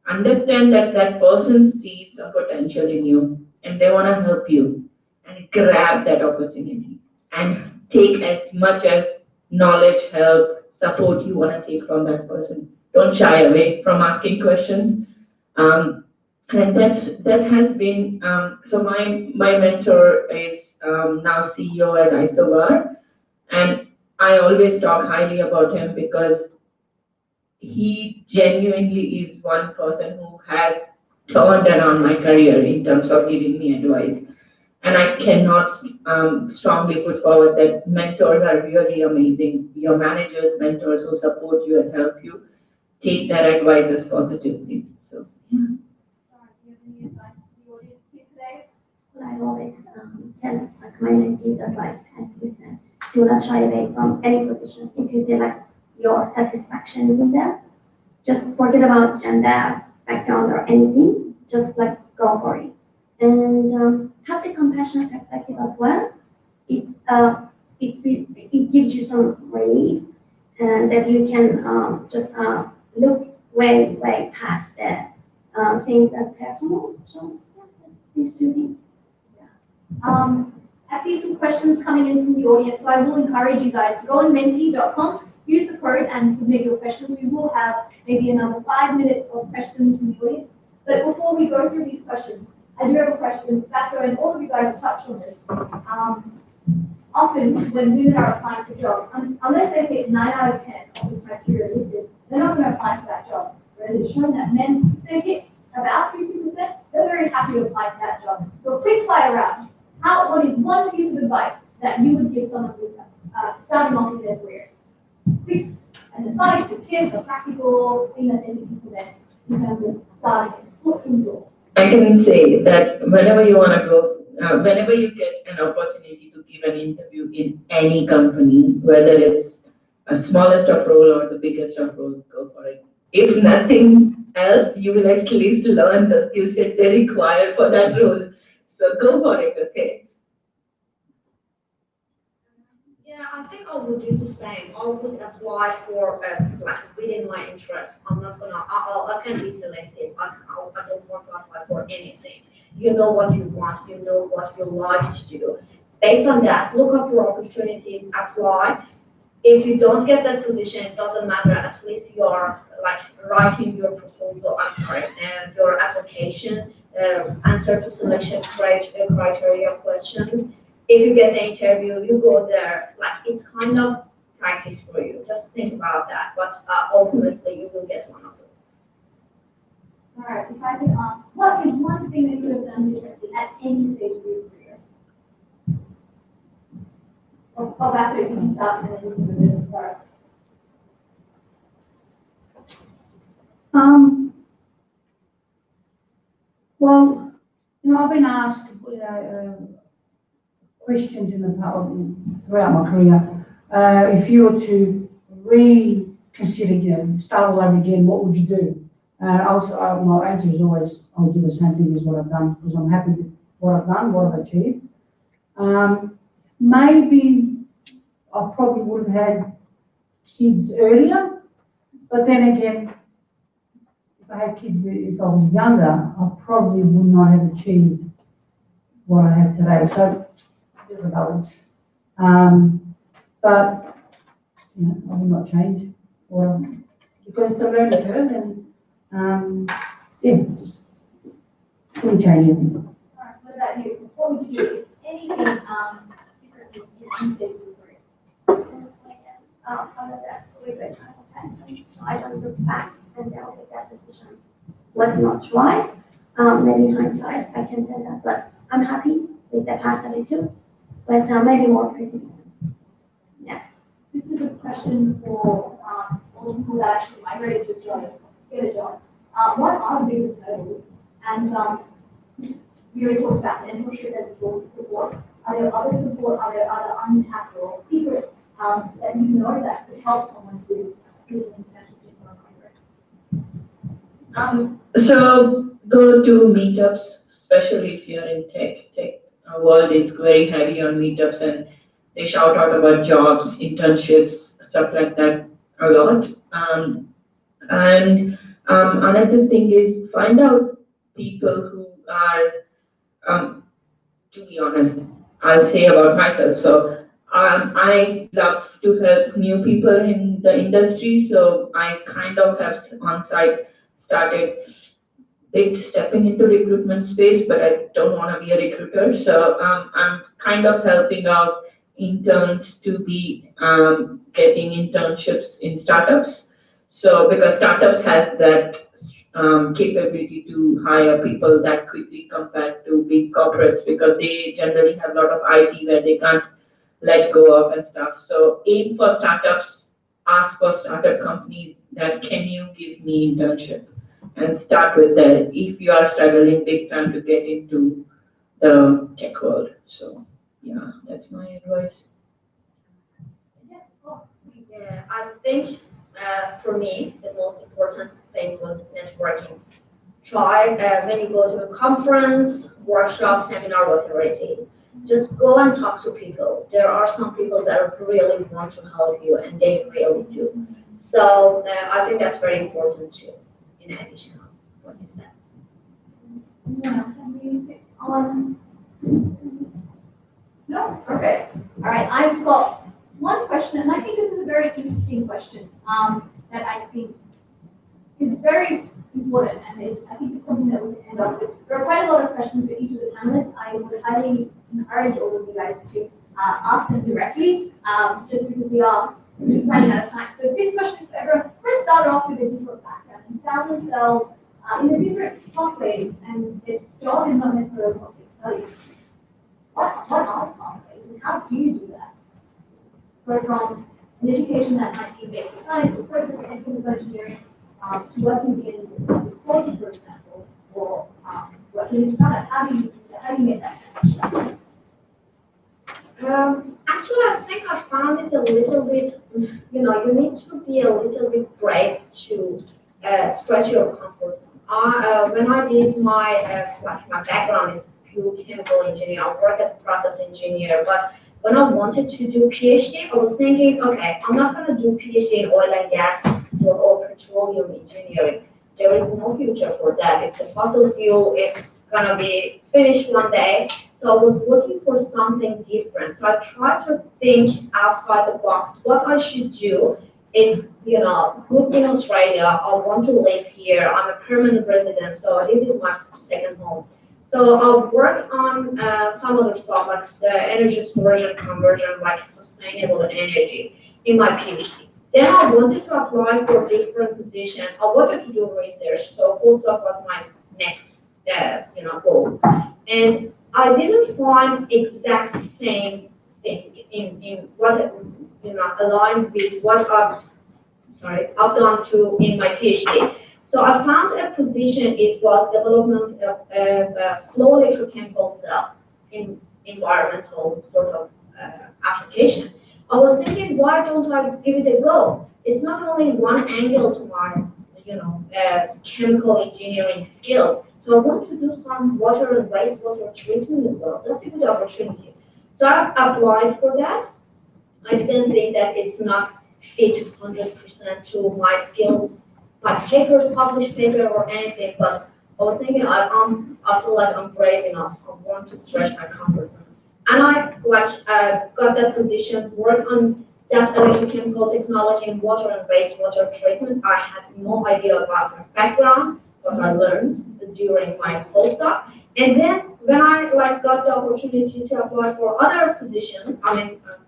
understand that that person sees some potential in you and they want to help you, and grab that opportunity and take as much as knowledge, help, support you want to take from that person. Don't shy away from asking questions. And that has been, so my mentor is now CEO at Isobar, and I always talk highly about him because he genuinely is one person who has turned around my career in terms of giving me advice. And I cannot strongly put forward that mentors are really amazing. Your managers, mentors who support you and help you, take that advice as positively. So, yeah. Do you have any advice to the audience here today? Well, I always tell like my mentees that, like, as you said, do not shy away from any position. If you feel like your satisfaction is in there, just forget about gender, background, or anything. Just like go for it, and have the compassionate perspective as well. It gives you some relief, and that you can just look way past the things as personal. So yeah, these two things. I see some questions coming in from the audience, so I will encourage you guys to go on menti.com, use the code and submit your questions. We will have maybe another 5 minutes of questions from the audience. But before we go through these questions, I do have a question, Basso, and all of you guys have touched on this. Often when women are applying for jobs, unless they hit 9 out of 10 of the criteria listed, they're not going to apply for that job. Whereas it's shown that men, if they hit about 50%, they're very happy to apply for that job. So a quick fire round. What is one piece of advice that you would give someone who's starting off in their career? Quick, an advice, a tip, a practical thing that they can implement in terms of starting a foot in the door. I can say that whenever you want to go, whenever you get an opportunity to give an interview in any company, whether it's a smallest of role or the biggest of role, go for it. If nothing else, you will at least learn the skill set they require for that role. So go for it, okay? Yeah, I think I would do the same. I would apply for like within my interest. I'm not gonna. I can be selective. I don't want to apply for anything. You know what you want. You know what you like to do. Based on that, look up for opportunities. Apply. If you don't get that position, it doesn't matter. At least you're like writing your proposal. I'm sorry, and your application, answer to selection criteria questions. If you get the interview, you go there. Like it's kind of practice for you. Just think about that. But ultimately, you will get one of those. All right, if I can ask, what is one thing that you would have done differently at any stage of your career? Oh, that's it, you can start and then you can move it. Sorry. Well, I've been asked, questions in the throughout my career. If you were to reconsider, start all over again, what would you do? My answer is always, I'll do the same thing as what I've done, because I'm happy with what I've done, what I've achieved. Maybe I probably would have had kids earlier, but then again, if I had kids, if I was younger, I probably would not have achieved what I have today. So it's a bit of a balance. But you know, I will not change because it's a learning curve, and yeah, just wouldn't change anything. All right, what about you? What would you do if anything differently in stage of your career? Out of that regret type of person, so I don't look back and say, okay, that decision was not right. Maybe in hindsight, I can say that, but I'm happy with the path that I took, but maybe more perseverance. Yeah. This is a question for all the people that actually migrated to Australia, get a job. What are the biggest hurdles? And we already talked about mentorship as a source of support. Are there other support? Are there other untapped or secret that you know that could help someone who's an international student or a migrant? So go to meetups, especially if you're in tech. Tech world is very heavy on meetups, and they shout out about jobs, internships, stuff like that a lot. And another thing is find out people who are, to be honest, I'll say about myself. So I love to help new people in the industry. So I kind of have on site started stepping into recruitment space, but I don't want to be a recruiter. So I'm kind of helping out interns to be getting internships in startups. So because startups has that capability to hire people that quickly compared to big corporates, because they generally have a lot of IP where they can't let go of and stuff. So aim for startups, ask for startup companies that can you give me internship, and start with that if you are struggling big time to get into the tech world. So yeah, that's my advice. Yes, of course. Yeah, I think for me, the most important thing was networking. Try when you go to a conference, workshop, seminar, whatever it is, just go and talk to people. There are some people that really want to help you, and they really do. So I think that's very important too, in addition to what you said. Anyone else have any tips on? No? Perfect. All right, I've got one question, and I think this is a very interesting question that I think is very important, and I think it's something that we can end up with. There are quite a lot of questions for each of the panelists. I would highly encourage all of you guys to ask them directly, just because we are running out of time. So this question is for everyone. Let's start off with a different background and found themselves in a different pathway, and the job is not necessarily what they study. What are the pathways, and how do you do that? Go from an education that might be basic science or process and chemical engineering to working in quality, for example, or working in startup. How do you do that? How do you make that connection? Actually, I think I found it a little bit, you need to be a little bit brave to stretch your comfort zone. When I did my background is pure chemical engineer, I work as a process engineer, but when I wanted to do PhD, I was thinking, okay, I'm not going to do PhD in oil and gas or petroleum engineering. There is no future for that. It's a fossil fuel. It's going to be finished one day. So I was looking for something different. So I tried to think outside the box. What I should do is, good in Australia. I want to live here. I'm a permanent resident. So this is my second home. So I'll work on some other stuff like energy storage and conversion, like sustainable energy in my PhD. Then I wanted to apply for different position. I wanted to do research, so postdoc was my next, goal. And I didn't find exact same thing in what aligned with what I've done to in my PhD. So I found a position. It was development of a flow electrochemical cell in environmental sort of application. I was thinking, why don't I give it a go? It's not only one angle to my, chemical engineering skills. So I want to do some water and wastewater treatment as well. That's a good opportunity. So I applied for that. I didn't think that it's not fit 100% to my skills like papers, published paper or anything, but I was thinking I feel like I'm brave enough. I want to stretch my comfort zone. And I got that position, worked on that electrochemical technology in water and wastewater treatment. I had no idea about my background, what I learned during my postdoc. And then when I got the opportunity to apply for other positions,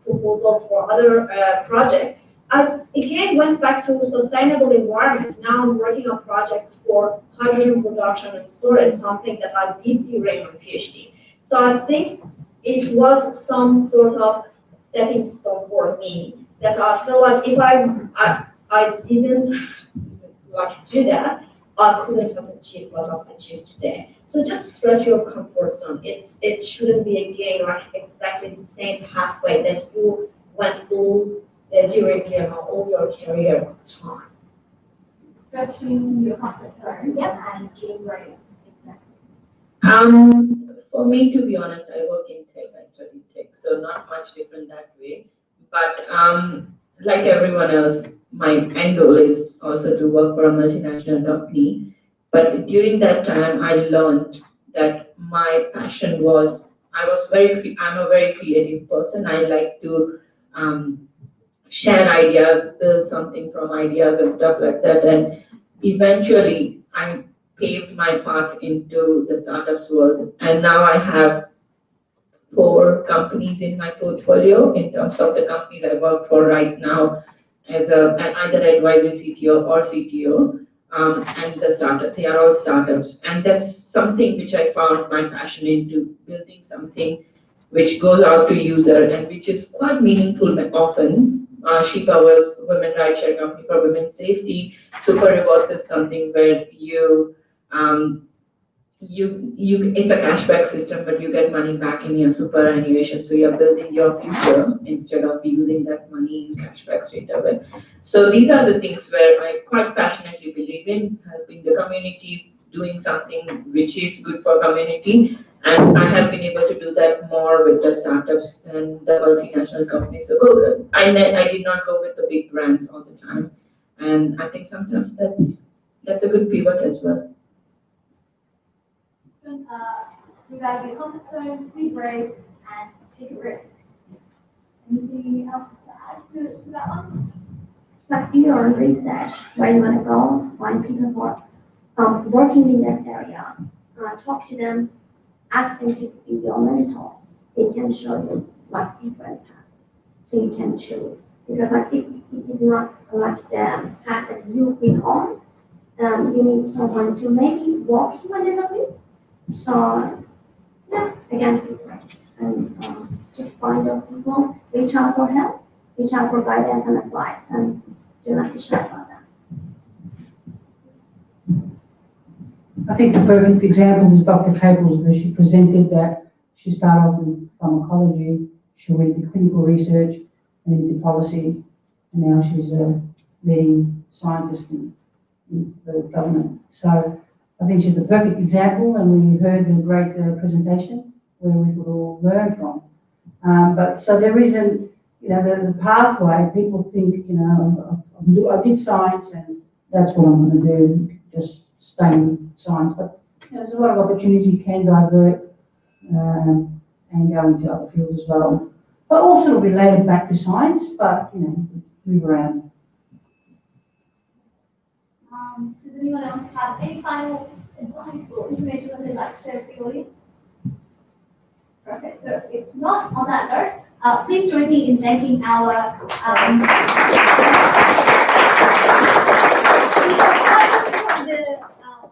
proposals for other projects, I again went back to sustainable environment. Now I'm working on projects for hydrogen production and storage, something that I did during my PhD. So I think it was some sort of stepping stone for me that I feel like if I didn't do that, I couldn't have achieved what I've achieved today. So just stretch your comfort zone. It shouldn't be again exactly the same pathway that you went through during all your career time. Stretching your comfort zone. Yep. And getting ready. For me, to be honest, I work in tech. I study tech, so not much different that way. But like everyone else, my end goal is also to work for a multinational company. But during that time, I learned that my passion was I'm a very creative person. I like to share ideas, build something from ideas and stuff like that. And eventually, I paved my path into the startups world. And now I have 4 companies in my portfolio in terms of the companies I work for right now as an either advisory CTO or CTO. And the startup, they are all startups. And that's something which I found my passion into, building something which goes out to user and which is quite meaningful often. She covers women rideshare company for women's safety. Super Rewards is something where it's a cashback system, but you get money back in your superannuation. So you're building your future instead of using that money in cashback straight away. So these are the things where I quite passionately believe in helping the community, doing something which is good for community. And I have been able to do that more with the startups than the multinational companies. So I did not go with the big brands all the time. And I think sometimes that's a good pivot as well. Move out of your comfort zone, be brave, and take a risk. Anything else to add to that one? Like do your research, where you want to go, find people who are working in that area, talk to them, ask them to be your mentor. They can show you different paths, so you can choose. Because if it is not the path that you've been on, you need someone to maybe walk you a little bit. So yeah, again, be brave and just find those people, reach out for help, reach out for guidance and advice, and do not be shy about that. I think the perfect example was Dr. Cable's, where she presented that she started off in pharmacology, she went into clinical research and into policy, and now she's a leading scientist in the government. So I think she's the perfect example, and we heard the great presentation where we could all learn from. But so there isn't, the pathway. People think, I did science and that's what I'm going to do, just stay in science. But there's a lot of opportunities. You can divert and go into other fields as well. But all sort of related back to science, but move around. Does anyone else have any final advice or information that they'd like to share with the audience? Okay, so if not, on that note, please join me in thanking our the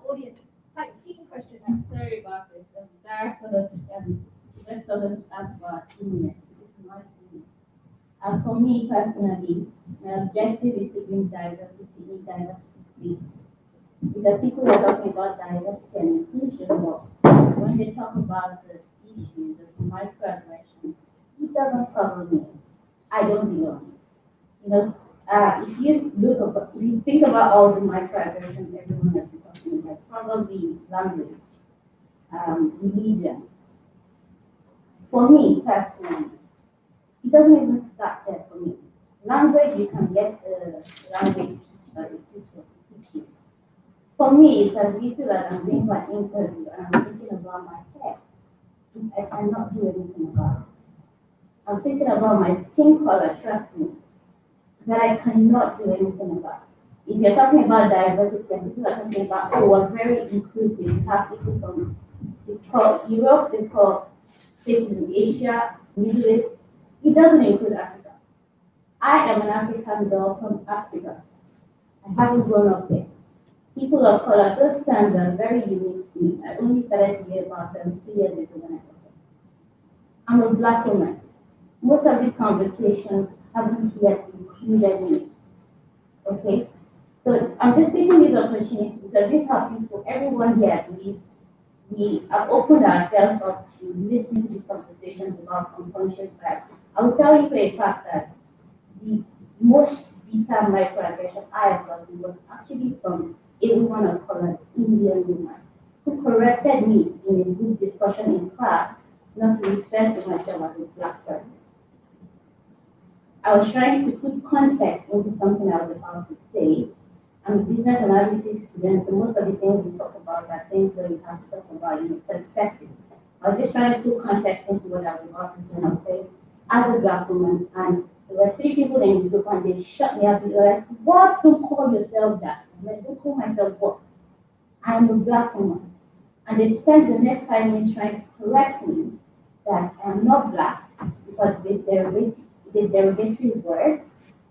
audience. Quite keen question. I'm sorry about this. There for the rest of us have 2 minutes. It's not 2 minutes. As for me personally, my objective is to bring diversity in diversity space. Because people are talking about diversity and inclusion, but when they talk about the issues of microaggressions, it doesn't cover me. I don't belong. If you think about all the microaggressions everyone has been talking about, it's probably language, religion. For me personally, it doesn't even start there for me. Language, you can get a language teacher to teach you. For me, it's as little as I'm doing my interview and I'm thinking about my hair, which I cannot do anything about. I'm thinking about my skin color, trust me, that I cannot do anything about. If you're talking about diversity and people are talking about, oh, we're very inclusive, we have people from, they call Europe, they call places in Asia, Middle East, it doesn't include Africa. I am an African girl from Africa. I haven't grown up there. People of color, those terms are very unique to me. I only started to hear about them 2 years ago when I got them. I'm a Black woman. Most of these conversations haven't yet included me. Okay? So I'm just taking this opportunity because this is how people, everyone here, we have opened ourselves up to listen to these conversations about unconscious bias. I will tell you for a fact that the most bitter microaggression I have gotten was actually from a woman of color, Indian woman, who corrected me in a group discussion in class not to refer to myself as a Black person. I was trying to put context into something I was about to say. I'm a business analytics student, so most of the things we talk about are things where you have to talk about perspectives. I was just trying to put context into what I was about to say, and I was saying, as a Black woman, and there were 3 people in the group, and they shut me up. They were like, what? Don't call yourself that. I'm like, don't call myself what? I'm a Black woman. And they spent the next 5 minutes trying to correct me that I'm not Black because they derogatory word,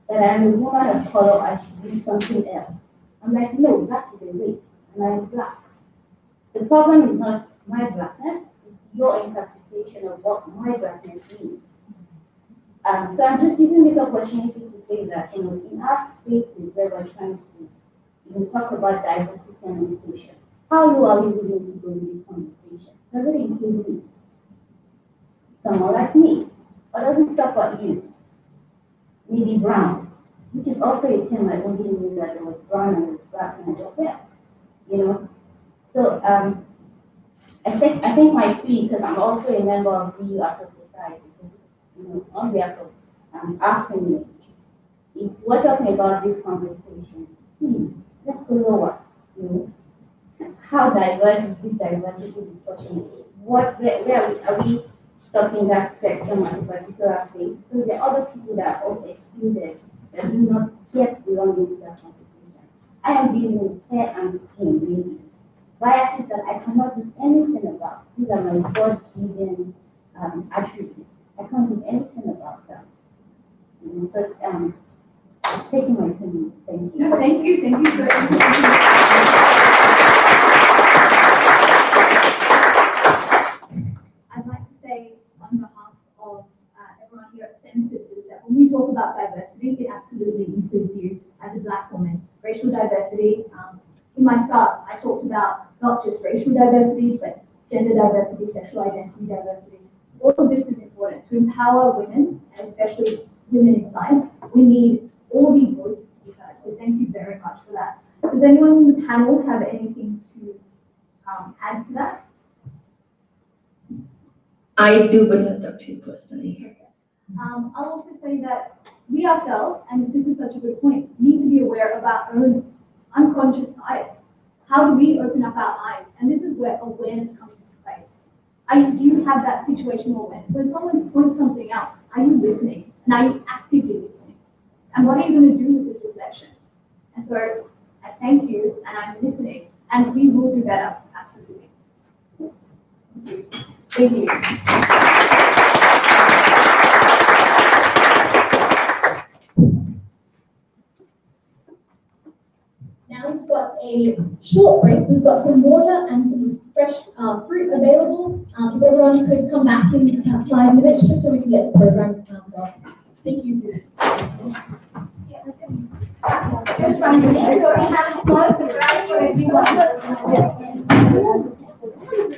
that I'm a woman of color, I should do something else. I'm like, no, Black is a race, and I'm Black. The problem is not my Blackness, it's your interpretation of what my Blackness means. So I'm just using this opportunity to say that, in our spaces where we're trying to talk about diversity and inclusion, how low are we willing to go in these conversations? Does it include me? Someone like me? Or does it stop at you? Maybe brown, which is also a term I only knew that it was brown and it was Black and I don't care, So I think my plea, because I'm also a member of the Afro Society, on behalf of our community, if we're talking about this conversation, please, let's go lower. How diverse is this diversity discussion? Where are we stopping that spectrum at a particular place? So there are other people that are also excluded that do not yet belong into that conversation. I am dealing with hair and skin, maybe. Biases that I cannot do anything about. These are my God-given attributes. I can't do anything about them. So, taking my time. Thank you. No, thank you very much. I'd like to say on behalf of everyone here at STEM Sisters that when we talk about diversity, it absolutely includes you as a Black woman. Racial diversity, in my start, I talked about not just racial diversity, but gender diversity, sexual identity diversity. All of this is important to empower women, and especially women in science. We need all these voices to be heard. So thank you very much for that. Does anyone in the panel have anything to add to that? I do, but I'll talk to you personally. I'll also say that we ourselves, and this is such a good point, need to be aware of our own unconscious bias. How do we open up our eyes? And this is where awareness comes into play. Do you have that situational awareness? So when someone points something out, are you listening? And are you actively listening? And what are you going to do with this reflection? And so I thank you, and I'm listening, and we will do better, absolutely. Thank you. Now we've got a short break. We've got some water and some fresh fruit available. If everyone could come back in 5 minutes just so we can get the program going. Thank you. Just 1 minute. We already have a small surprise for everyone.